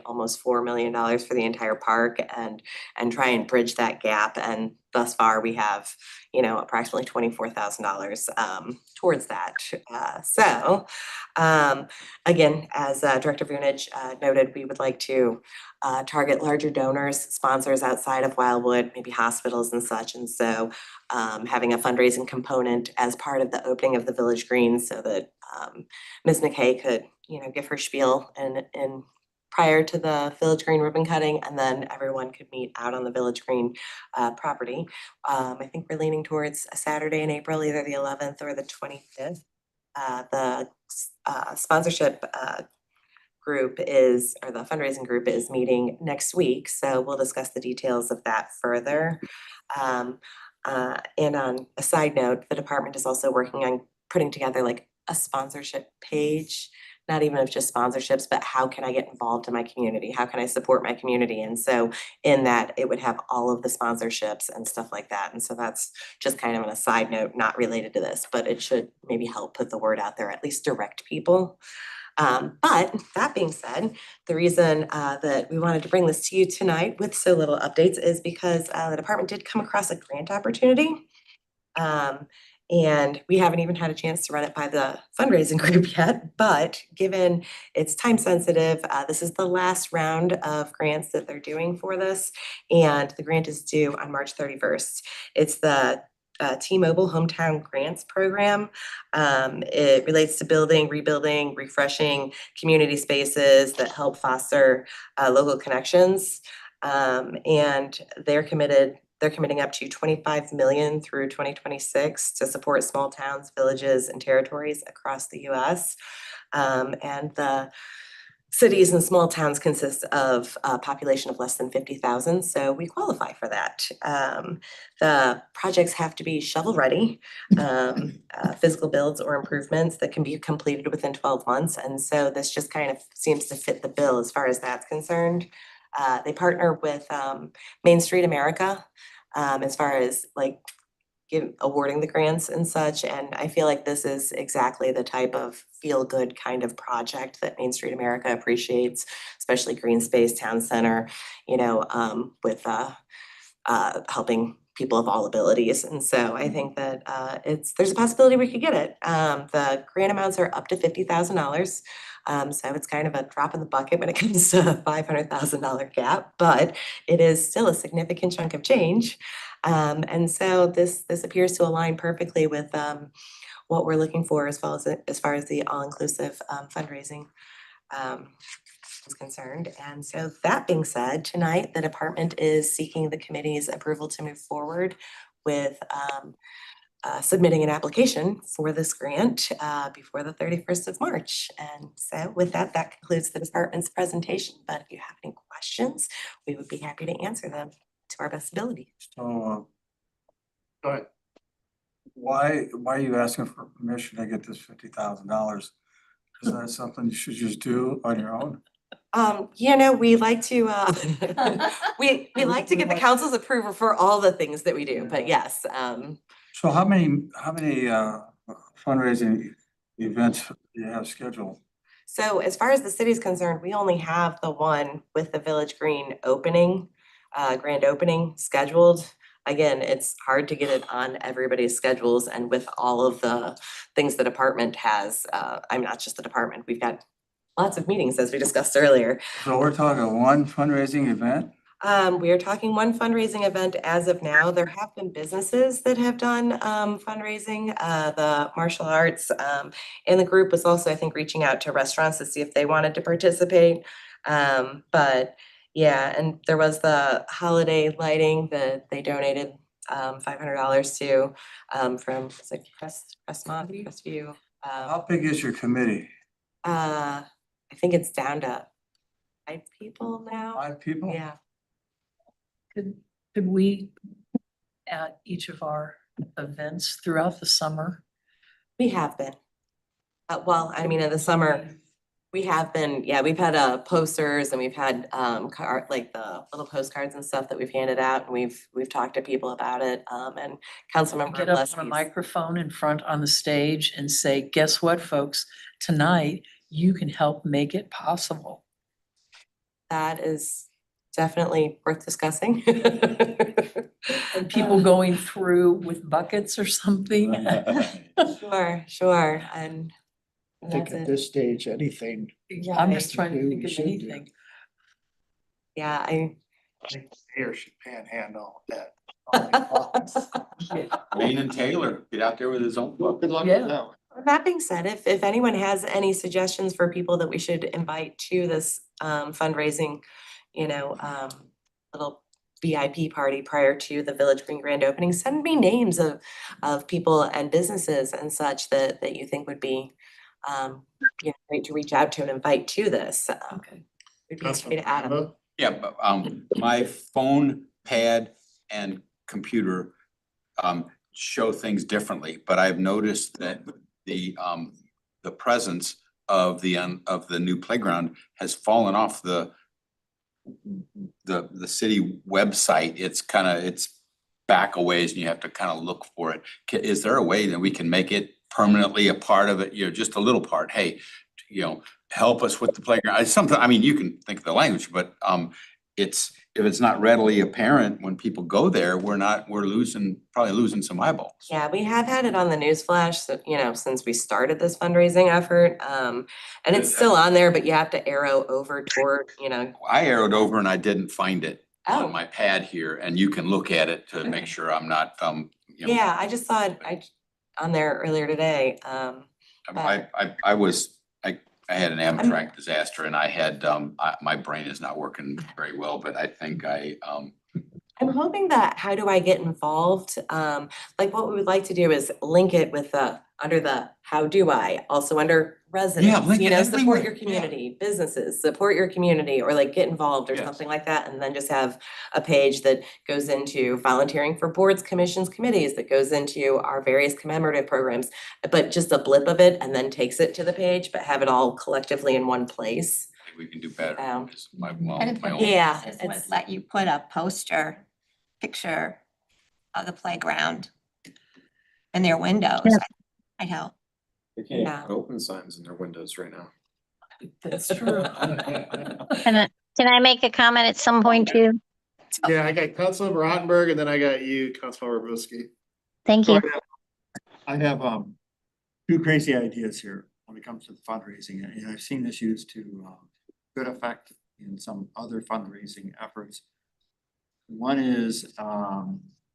almost $4 million for the entire park and try and bridge that gap. And thus far, we have, you know, approximately $24,000 towards that. Again, as Director Vunich noted, we would like to target larger donors, sponsors outside of Wildwood, maybe hospitals and such. And so having a fundraising component as part of the opening of the Village Green so that Ms. McKay could, you know, give her spiel and prior to the Village Green ribbon cutting, and then everyone could meet out on the Village Green property. I think we're leaning towards a Saturday in April, either the 11th or the 25th. The sponsorship group is, or the fundraising group is meeting next week, so we'll discuss the details of that further. And on a side note, the department is also working on putting together like a sponsorship page, not even of just sponsorships, but how can I get involved in my community? How can I support my community? And so in that, it would have all of the sponsorships and stuff like that. And so that's just kind of on a side note, not related to this, but it should maybe help put the word out there, at least direct people. But that being said, the reason that we wanted to bring this to you tonight with so little updates is because the department did come across a grant opportunity. And we haven't even had a chance to run it by the fundraising group yet, but given it's time sensitive, this is the last round of grants that they're doing for this. And the grant is due on March 31st. It's the T-Mobile Hometown Grants Program. It relates to building, rebuilding, refreshing community spaces that help foster local connections. And they're committing up to 25 million through 2026 to support small towns, villages, and territories across the US. And the cities and small towns consist of a population of less than 50,000, so we qualify for that. The projects have to be shovel-ready, physical builds or improvements that can be completed within 12 months, and so this just kind of seems to fit the bill as far as that's concerned. They partner with Main Street America as far as like awarding the grants and such. And I feel like this is exactly the type of feel-good kind of project that Main Street America appreciates, especially Green Space Town Center, you know, with helping people of all abilities. And so I think that there's a possibility we could get it. The grant amounts are up to $50,000. So it's kind of a drop in the bucket when it comes to a $500,000 gap, but it is still a significant chunk of change. And so this appears to align perfectly with what we're looking for as far as the all-inclusive fundraising is concerned. And so that being said, tonight the department is seeking the committee's approval to move forward with submitting an application for this grant before the 31st of March. And so with that concludes the department's presentation. But if you have any questions, we would be happy to answer them to our best ability. So, Go ahead. why are you asking for permission to get this $50,000? Is that something you should just do on your own? You know, we like to we like to get the council's approval for all the things that we do, but yes. So how many fundraising events do you have scheduled? So as far as the city's concerned, we only have the one with the Village Green opening, grand opening scheduled. Again, it's hard to get it on everybody's schedules, and with all of the things the department has, I'm not just the department, we've got lots of meetings as we discussed earlier. So we're talking one fundraising event? We are talking one fundraising event as of now. There have been businesses that have done fundraising, the martial arts, and the group was also, I think, reaching out to restaurants to see if they wanted to participate. But yeah, and there was the holiday lighting that they donated $500 to from Crestview. How big is your committee? I think it's down to 5 people now. 5 people? Yeah. Could we, at each of our events throughout the summer? We have been. Well, I mean, in the summer, we have been, yeah, we've had posters and we've had like the little postcards and stuff that we've handed out, and we've talked to people about it. And Councilmember Get up on a Gillespie's- microphone in front on the stage and say, guess what, folks? Tonight, you can help make it possible. that is definitely worth discussing. And people going through with buckets or something. Sure, and I think that's at it. this stage, anything. I'm just Right. trying to Do, think we of should do. anything. Yeah, I think the mayor should panhandle that. all the office. Wayne and Taylor, get out there with his own book. Good luck Yeah. with that one. That being said, if anyone has any suggestions for people that we should invite to this fundraising, little VIP party prior to the Village Green grand opening, send me names of people and businesses and such that you think would be great to reach out to and invite to this. Okay. We'd be happy Councilman to add 'em. Rambo? Yeah, but my phone, pad and computer show things differently, but I've noticed that the presence of the new playground has fallen off the city website. It's back a ways and you have to kind of look for it. Is there a way that we can make it permanently a part of it, just a little part? Hey, help us with the playground. It's something, I mean, you can think of the language, but if it's not readily apparent when people go there, we're probably losing some eyeballs. Yeah, we have had it on the news flash, since we started this fundraising effort. And it's still on there, but you have to arrow over toward, I arrowed over and I didn't find it Oh. on my pad here, and you can look at it to Okay. make sure I'm not, Yeah, I just saw it on there earlier today. I had an Amtrak disaster and I had, my brain is not working very well, but I think I'm hoping that how do I get involved? Like what we would like to do is link it with under the how do I, also under residents, link it support everywhere, your yeah. community, businesses, support your community, or like get involved or Yes. something like that. And then just have a page that goes into volunteering for boards, commissions, committees, that goes into our various commemorative programs, but just a blip of it and then takes it to the page, but have it all collectively in one place. I think we can do better. Um, It's my And if own. the Yeah, businesses it's- would let you put a poster, picture of the playground in their windows, I'd help. They can't Yeah. even open signs in their windows right now. That's true. Can I make a comment at some point too? Yeah, I got Councilmember Rottenberg and then I got you, Councilmember Buski. Thank you. I have two crazy ideas here when it comes to the fundraising, and I've seen this used to good effect in some other fundraising efforts. One is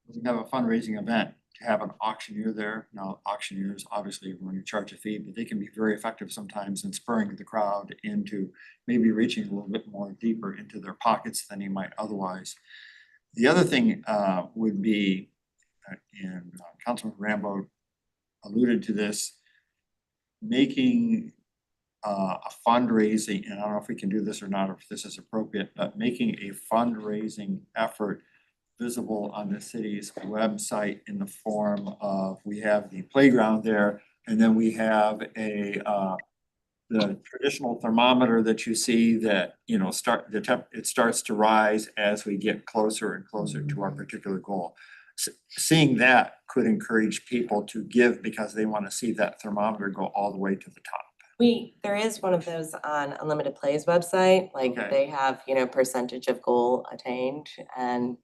we have a fundraising event to have an auctioneer there. Now, auctioneers obviously when you charge a fee, but they can be very effective sometimes in spurring the crowd into maybe reaching a little bit more deeper into their pockets than you might otherwise. The other thing would be, and Councilman Rambo alluded to this, making a fundraising, and I don't know if we can do this or not, or if this is appropriate, but making a fundraising effort visible on the city's website in the form of, we have the playground there, and then we have the traditional thermometer that you see that, it starts to rise as we get closer and closer to our particular goal. Seeing that could encourage people to give because they want to see that thermometer go all the way to the top. There is one of those on Unlimited Play's website, like Okay. they have, percentage of goal attained and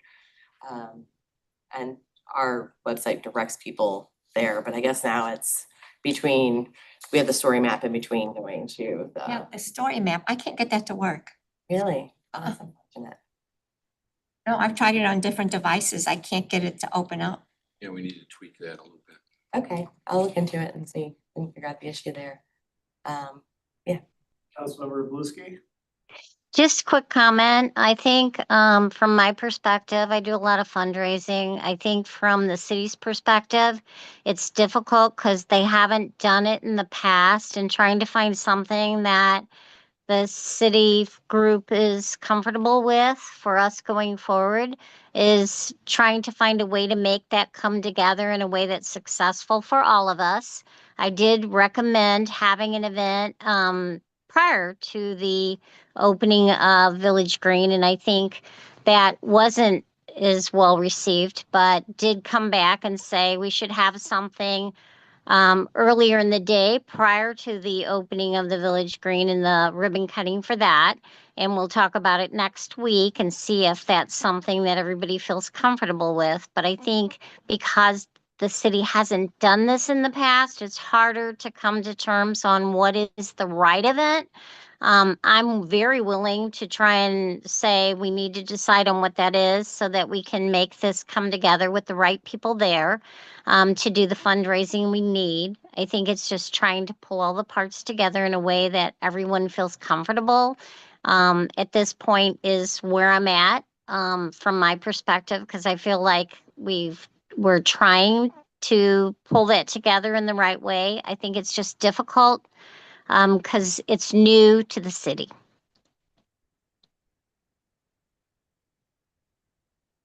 our website directs people there, but I guess now it's we have the story map in between going to Yeah, the, the story map, I can't get that to work. really? Oh, that's unfortunate. No, I've tried it on different devices. I can't get it to open up. Yeah, we need to tweak that a little bit. Okay, I'll look into it and see, and figure out the issue there. Councilmember Buski? Just a quick comment. I think from my perspective, I do a lot of fundraising. I think from the city's perspective, it's difficult because they haven't done it in the past, and trying to find something that the city group is comfortable with for us going forward is trying to find a way to make that come together in a way that's successful for all of us. I did recommend having an event prior to the opening of Village Green, and I think that wasn't as well received, but did come back and say we should have something earlier in the day prior to the opening of the Village Green and the ribbon cutting for that. And we'll talk about it next week and see if that's something that everybody feels comfortable with. But I think because the city hasn't done this in the past, it's harder to come to terms on what is the right event. I'm very willing to try and say we need to decide on what that is so that we can make this come together with the right people there to do the fundraising we need. I think it's just trying to pull all the parts together in a way that everyone feels comfortable. At this point is where I'm at from my perspective, because I feel like we're trying to pull that together in the right way. I think it's just difficult because it's new to the city.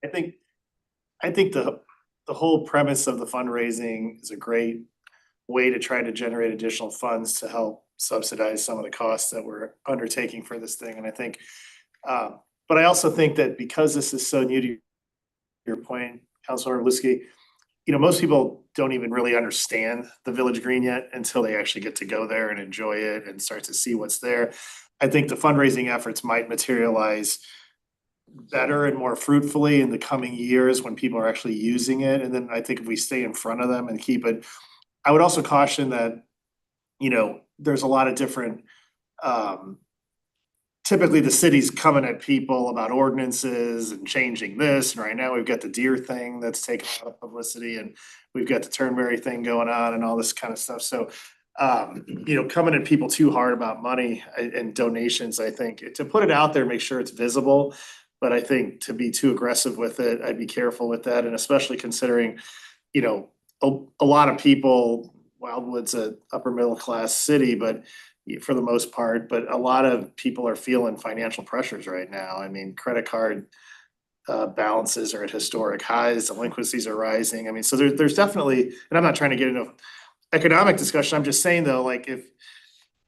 I think the whole premise of the fundraising is a great way to try to generate additional funds to help subsidize some of the costs that we're undertaking for this thing. And I think, but I also think that because this is so new to your point, Councilor Lusky, most people don't even really understand the Village Green yet until they actually get to go there and enjoy it and start to see what's there. I think the fundraising efforts might materialize better and more fruitfully in the coming years when people are actually using it. And then I think if we stay in front of them and keep it, I would also caution that, there's a lot of different, typically the city's coming at people about ordinances and changing this. And right now we've got the deer thing that's taking a lot of publicity, and we've got the Turnberry thing going on and all this kind of stuff. So, coming at people too hard about money and donations, I think to put it out there, make sure it's visible. But I think to be too aggressive with it, I'd be careful with that. And especially considering, a lot of people, Wildwood's a upper middle class city, but for the most part, but a lot of people are feeling financial pressures right now. I mean, credit card balances are at historic highs, delinquencies are rising. I mean, so there's definitely, and I'm not trying to get into economic discussion. I'm just saying though, like if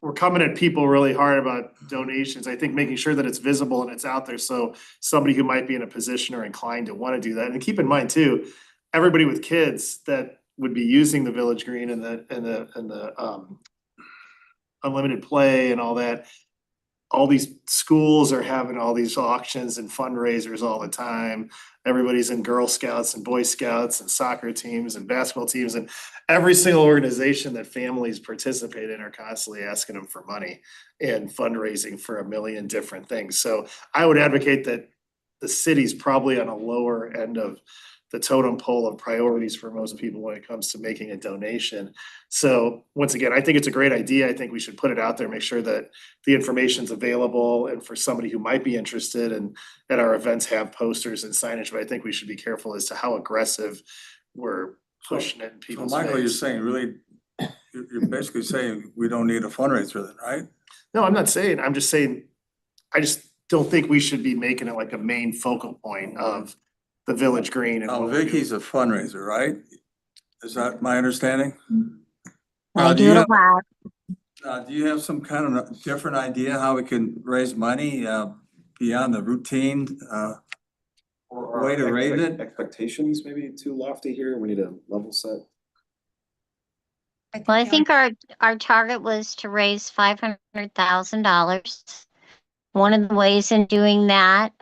we're coming at people really hard about donations, I think making sure that it's visible and it's out there. So somebody who might be in a position or inclined to want to do that, and keep in mind too, everybody with kids that would be using the Village Green and the unlimited play and all that. All these schools are having all these auctions and fundraisers all the time. Everybody's in Girl Scouts and Boy Scouts and soccer teams and basketball teams, and every single organization that families participate in are constantly asking them for money and fundraising for a million different things. So I would advocate that the city's probably on a lower end of the totem pole of priorities for most people when it comes to making a donation. So once again, I think it's a great idea. I think we should put it out there, make sure that the information's available, and for somebody who might be interested, and at our events have posters and signage, but I think we should be careful as to how aggressive we're pushing it in So people's Michael, you're face. saying really, you're basically saying we don't need a fundraiser then, right? No, I'm not saying, I'm just saying, I just don't think we should be making it like a main focal point of the Village Green. And Now what we're doing. Vicky's a fundraiser, right? Is that my understanding? I Do do you it a have- lot. Do you have some kind of different idea how we can raise money beyond the routine? Or Way to raise it? Expectations maybe too lofty here. We need a level set. Well, I think our target was to raise $500,000. One of the ways in doing that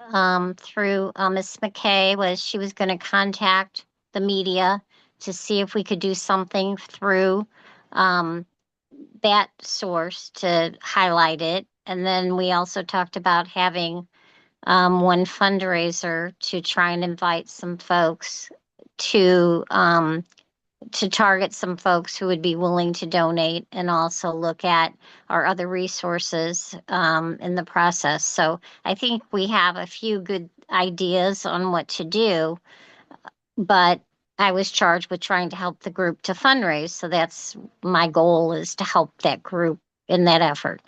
through Ms. McKay was she was going to contact the media to see if we could do something through that source to highlight it. And then we also talked about having one fundraiser to try and invite some folks to target some folks who would be willing to donate, and also look at our other resources in the process. So I think we have a few good ideas on what to do, but I was charged with trying to help the group to fundraise. So that's my goal, is to help that group in that effort.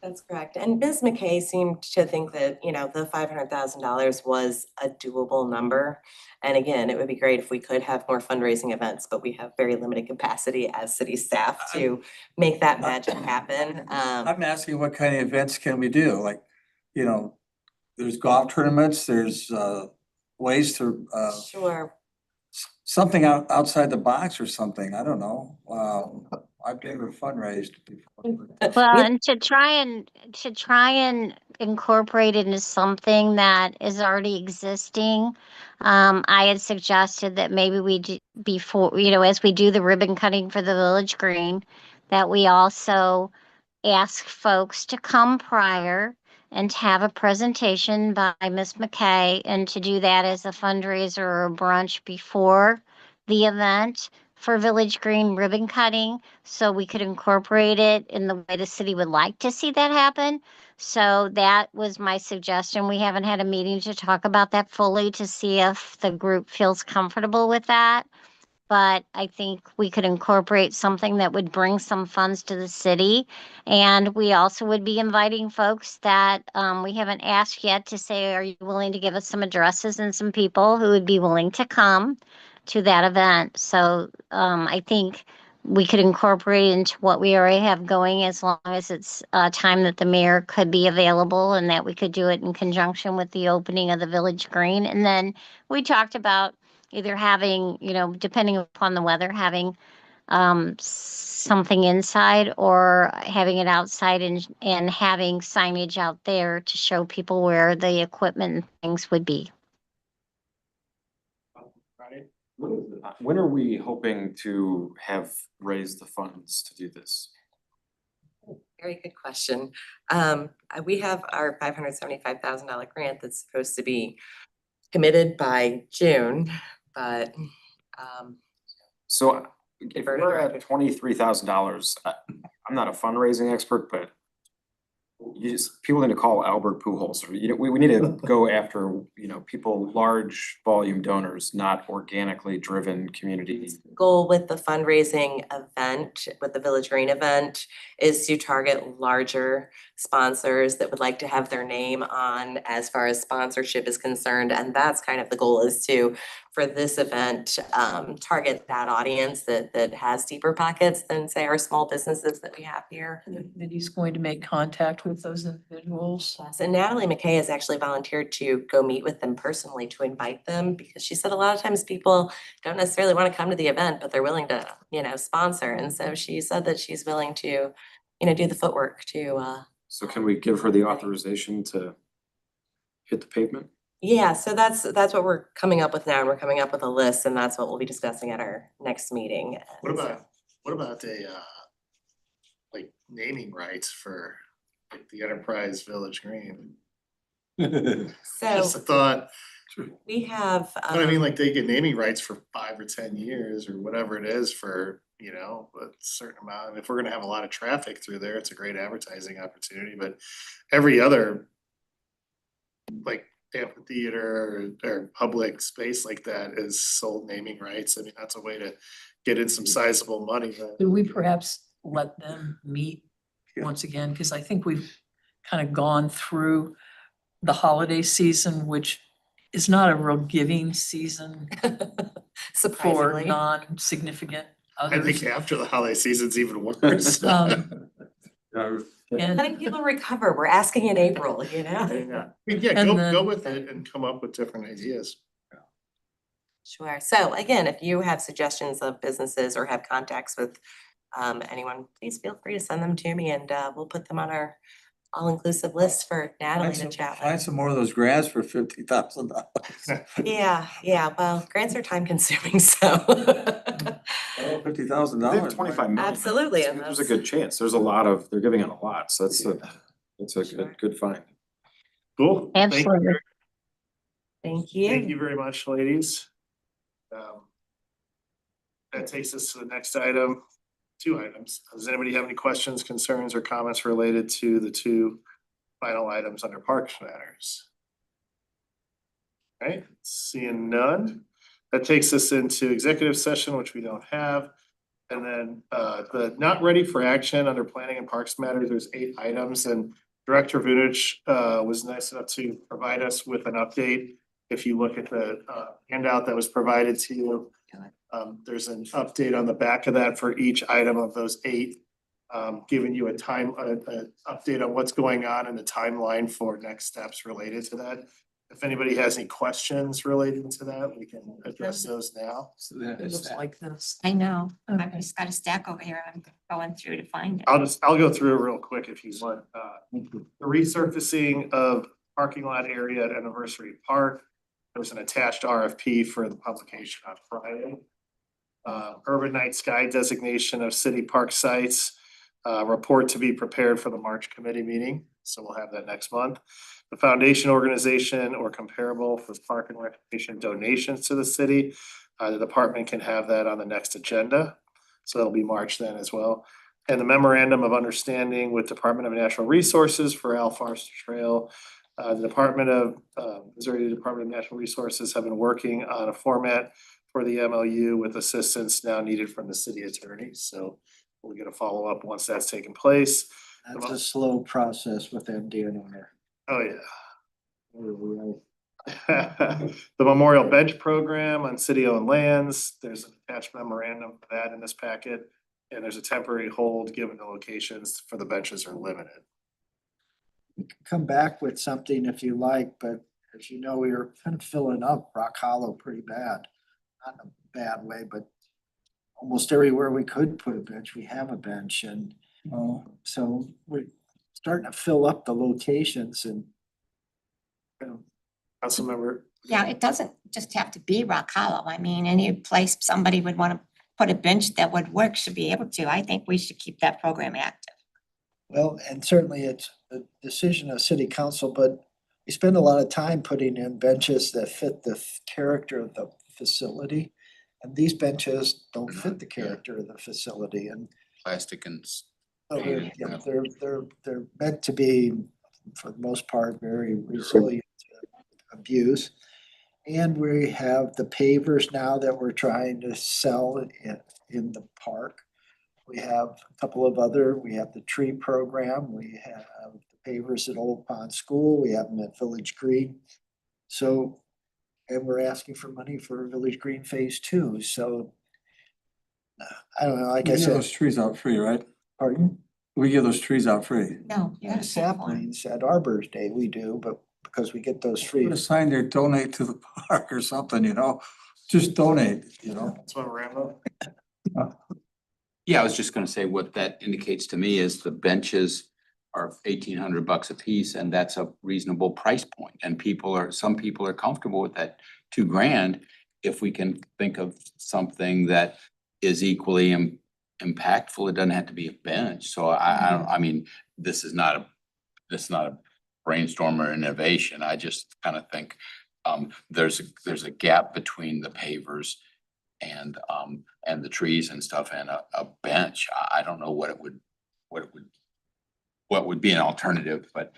That's correct. And Ms. McKay seemed to think that, the $500,000 was a doable number. And again, it would be great if we could have more fundraising events, but we have very limited capacity as city staff to make that magic happen. I'm asking what kind of events can we do? Like, there's golf tournaments, there's ways to Sure. something outside the box or something, I don't know. I've never fundraised before. Well, and to try and incorporate it into something that is already existing, I had suggested that maybe we do before, as we do the ribbon cutting for the Village Green, that we also ask folks to come prior and to have a presentation by Miss McKay, and to do that as a fundraiser or a brunch before the event for Village Green ribbon cutting, so we could incorporate it in the way the city would like to see that happen. So that was my suggestion. We haven't had a meeting to talk about that fully to see if the group feels comfortable with that. But I think we could incorporate something that would bring some funds to the city. And we also would be inviting folks that we haven't asked yet to say, are you willing to give us some addresses and some people who would be willing to come to that event? So I think we could incorporate into what we already have going, as long as it's time that the mayor could be available, and that we could do it in conjunction with the opening of the Village Green. And then we talked about either having, depending upon the weather, having something inside, or having it outside, and having signage out there to show people where the equipment and things would be. Right? When are we hoping to have raised the funds to do this? Very good question. We have our $575,000 grant that's supposed to be committed by June, but So if we're at $23,000, I'm not a fundraising expert, but people need to call Albert Pujols, or, we need to go after, people, large volume donors, not organically driven community. goal with the fundraising event, with the Village Green event, is to target larger sponsors that would like to have their name on as far as sponsorship is concerned. And that's kind of the goal, is to, for this event, target that audience that has deeper pockets than, say, our small businesses that we have here. That he's going to make contact with those individuals. Yes, and Natalie McKay has actually volunteered to go meet with them personally, to invite them, because she said a lot of times people don't necessarily want to come to the event, but they're willing to, sponsor. And so she said that she's willing to, do the footwork to, So can we give her the authorization to hit the pavement? yeah, so that's what we're coming up with now. And we're coming up with a list, and that's what we'll be discussing at our next meeting. What about like naming rights for like the Enterprise Village Green? Just So a thought, we have, but I mean, like they get naming rights for 5 or 10 years or whatever it is for, a certain amount. And if we're gonna have a lot of traffic through there, it's a great advertising opportunity, but every other like amphitheater or public space like that is sold naming rights. I mean, that's a way to get in some sizable money. Could we perhaps let them meet Yeah. once again? Because I think we've kind of gone through the holiday season, which is not a real giving season for surprisingly. non-significant I others. think after the holiday season's even worse. And Letting people recover. We're asking in April, Yeah, And go then- with it and come up with different ideas. Sure. So again, if you have suggestions of businesses or have contacts with anyone, please feel free to send them to me, and we'll put them on our all-inclusive list for Natalie to chat Find with. some more of those grants for $50,000. Yeah, well, grants are time consuming, so. $50,000. 25 million. Absolutely, So and There's a that's- good chance. There's a lot of, they're giving out a lot, so it's a good find. Cool. Thank you. Absolutely. Thank Thank you. you very much, ladies. That takes us to the next item, 2 items. Does anybody have any questions, concerns, or comments related to the 2 final items under Parks Matters? Right, seeing none, that takes us into executive session, which we don't have. And then the not ready for action under Planning and Parks Matters, there's 8 items, and Director Vunich was nice enough to provide us with an update. If you look at the handout that was provided to you, there's an update on the back of that for each item of those 8, giving you an update on what's going on and the timeline for next steps related to that. If anybody has any questions relating to that, we can address those now. It looks like this. I know, I've Okay. just got a stack over here, I'm going through to find it. I'll go through it real quick if you want. The resurfacing of parking lot area at Anniversary Park. There was an attached RFP for the publication on Friday. Urban Night Sky designation of city park sites. Report to be prepared for the March committee meeting, so we'll have that next month. The foundation organization or comparable for park and recreation donations to the city. The department can have that on the next agenda, so it'll be March then as well. And the memorandum of understanding with Department of Natural Resources for Al Forster Trail. The Missouri Department of Natural Resources have been working on a format for the MOU with assistance now needed from the city attorney, so we'll get a follow-up once that's taken place. That's a slow process with MDNR. Oh, yeah. The Memorial Bench Program on city-owned lands, there's an attached memorandum for that in this packet. And there's a temporary hold given the locations for the benches are limited. Come back with something if you like, but as you know, we were kind of filling up Rock Hollow pretty bad. Not in a bad way, but almost everywhere we could put a bench, we have a bench, and so we're starting to fill up the locations and. Councilmember, Yeah, it doesn't just have to be Rock Hollow. I mean, any place somebody would want to put a bench that would work should be able to. I think we should keep that program active. Well, and certainly it's a decision of city council, but we spend a lot of time putting in benches that fit the character of the facility. And these benches don't fit the character of the facility, and Plastic and they're meant to be, for the most part, very resilient to abuse. And we have the pavers now that we're trying to sell in the park. We have a couple of other, we have the tree program, we have the pavers at Old Pond School, we have them at Village Green. So, and we're asking for money for Village Green Phase 2, so. I don't know, like I We give said, those trees out free, right? pardon? We give those trees out free. No, you Yeah, gotta pay for 'em. saplings at Arbor's Day, we do, but because we get those free. Put a sign there, donate to the park or something, just donate, Councilmember Rambo? Yeah, I was just gonna say what that indicates to me is the benches are $1,800 a piece, and that's a reasonable price point. And some people are comfortable with that $2,000 if we can think of something that is equally impactful. It doesn't have to be a bench. So I mean, this is not a brainstorm or innovation. I just kind of think there's a gap between the pavers and the trees and stuff and a bench. I don't know what would be an alternative, but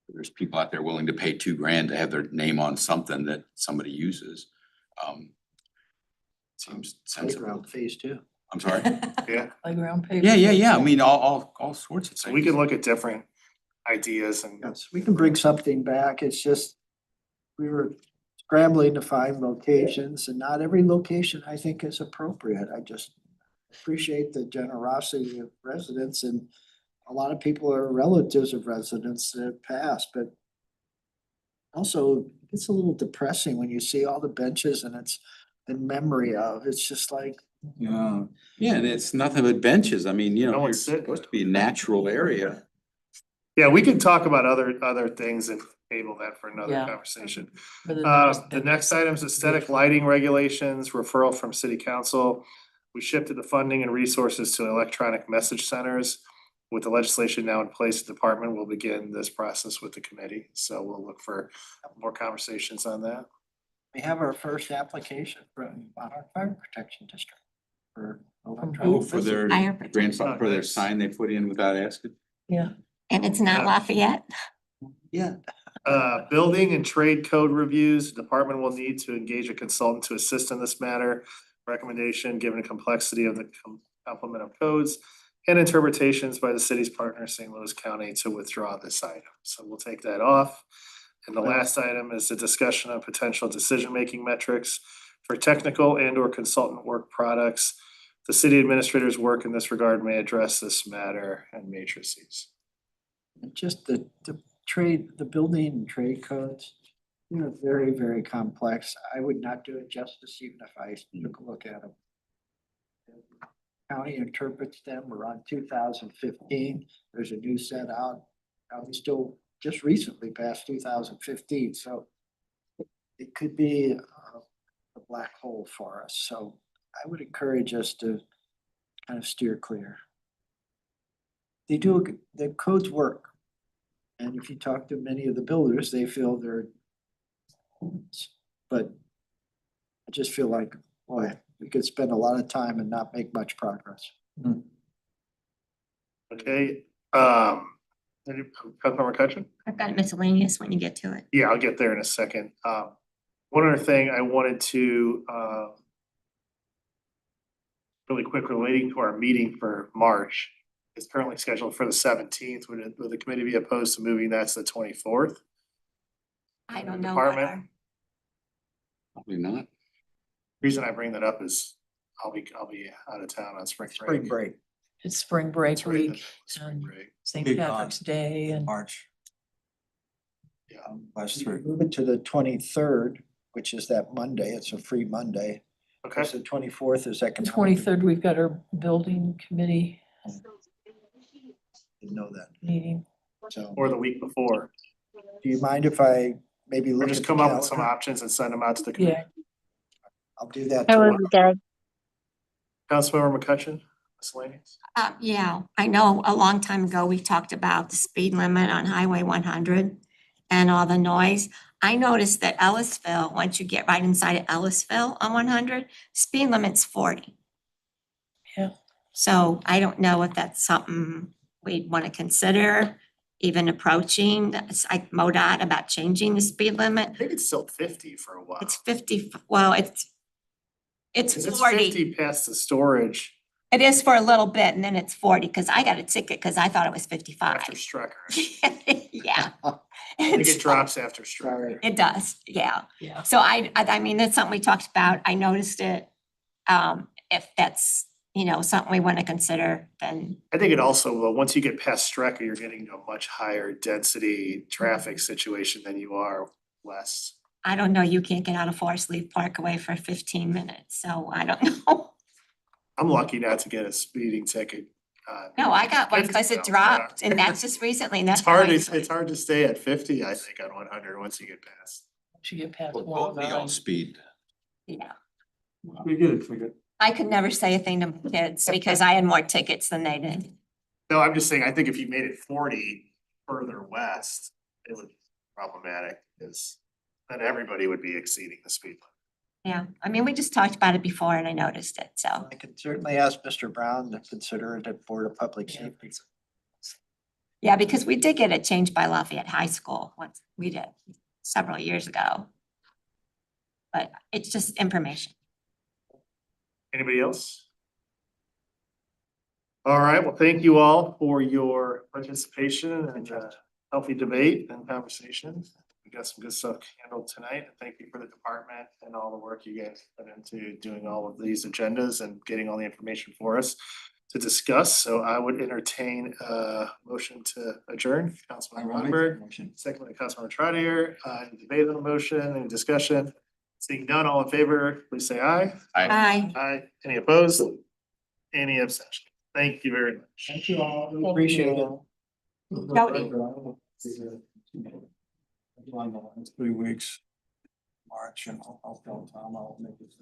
there's people out there willing to pay $2,000 to have their name on something that somebody uses. Seems sensible. Playground Phase 2. I'm sorry. Yeah, Playground pavers. Yeah. I mean, all sorts of so things. we can look at different ideas and. Yes, we can bring something back. It's just, we were scrambling to find locations, and not every location I think is appropriate. I just appreciate the generosity of residents, and a lot of people are relatives of residents that have passed, but also it's a little depressing when you see all the benches and it's in memory of, it's just like, Yeah. Yeah, and it's nothing but benches. I mean, No you're one's sitting. supposed to be a natural area. Yeah, we can talk about other things and table that for another Yeah. conversation. Rather than just The next item is aesthetic lighting regulations, referral from city council. We shifted the funding and resources to electronic message centers. With the legislation now in place, the department will begin this process with the committee. So we'll look for more conversations on that. we have our first application from Monarch Fire Protection District for Oh, electronic for their Fire protection. grandfather, for their sign they put in without asking. Yeah. And it's not Lafayette? Yeah, Building and trade code reviews, the department will need to engage a consultant to assist in this matter. Recommendation, given the complexity of the complement of codes and interpretations by the city's partner, St. Louis County, to withdraw this item. So we'll take that off. And the last item is a discussion of potential decision-making metrics for technical and or consultant work products. The city administrator's work in this regard may address this matter and matrices. just the trade, the building and trade codes. You know, very, very complex. I would not do it justice even if I took a look at them. County interprets them. We're on 2015. There's a new set out. We still just recently passed 2015, so it could be a black hole for us. So I would encourage us to kind of steer clear. They do, the codes work. And if you talk to many of the builders, they feel they're, but I just feel like, boy, we could spend a lot of time and not make much progress. Okay, Councilmember Cutchin? I've got miscellaneous when you get to it. Yeah, I'll get there in a second. One other thing I wanted to, really quick relating to our meeting for March. It's currently scheduled for the 17th. Would the committee be opposed to moving that to the 24th? I don't know. what Department? our- Probably not. Reason I bring that up is I'll be out of town on spring break. Spring break. It's spring break That's right, week, spring and break. St. Big con. Patrick's Day and March. Yeah. Last three. Move it to the 23rd, which is that Monday. It's a free Monday. Okay, Because the 24th is the economic. 23rd, we've got our building committee Didn't know that. meeting. So or the week before, do you mind if I maybe or look just at the come up with some calendar? options and send them out to the committee. Yeah, I'll do that. That would tomorrow. be good. Councilmember McCutcheon, miscellaneous? Yeah, I know a long time ago, we talked about the speed limit on Highway 100 and all the noise. I noticed that Ellisville, once you get right inside of Ellisville on 100, speed limit's 40. Yeah. So I don't know if that's something we'd want to consider, even approaching, like MoDOT about changing the speed limit. I think it's still 50 for a while. It's 50, well, it's 'Cause 40. 50 past the storage It is for a little bit and then it's 40, because I got a ticket because I thought it was 55. after Strecker. Yeah. I think it drops after Strecker. Sorry. It does, yeah. yeah. So I mean, that's something we talked about. I noticed it. If that's, something we want to consider, then I think it also, well, once you get past Strecker, you're getting to a much higher density traffic situation than you are west. I don't know, you can't get out of Forest Leaf Parkway for 15 minutes, so I don't know. I'm lucky not to get a speeding ticket. No, I got one because it dropped and that's just recently and that's. It's hard, why I- it's hard to stay at 50, I think, on 100 once you get past. Once you get past Well, Wall both of y'all Nine. speed. Yeah, We get it, we get. I could never say a thing to my kids because I had more tickets than they did. No, I'm just saying, I think if you made it 40 further west, it would be problematic, because then everybody would be exceeding the speed limit. Yeah, I mean, we just talked about it before and I noticed it, so. I could certainly ask Mr. Brown to consider it at Board of Public Safety. Yeah, because we did get it changed by Lafayette High School once we did several years ago. But it's just information. Anybody else? All right, well, thank you all for your participation and healthy debate and conversation. We got some good stuff handled tonight. And thank you for the department and all the work you guys put into doing all of these agendas and getting all the information for us to discuss. So I would entertain a motion to adjourn. Councilman Lundberg, second by Councilman Trotter, any debate on the motion, any discussion? Seeing none, all in favor, please say aye. Bye. Aye. Any opposed? Any abstention? Thank you very much. Thank you all. We appreciate it. Jody. It's 3 weeks. March and I'll tell Tom I'll make it.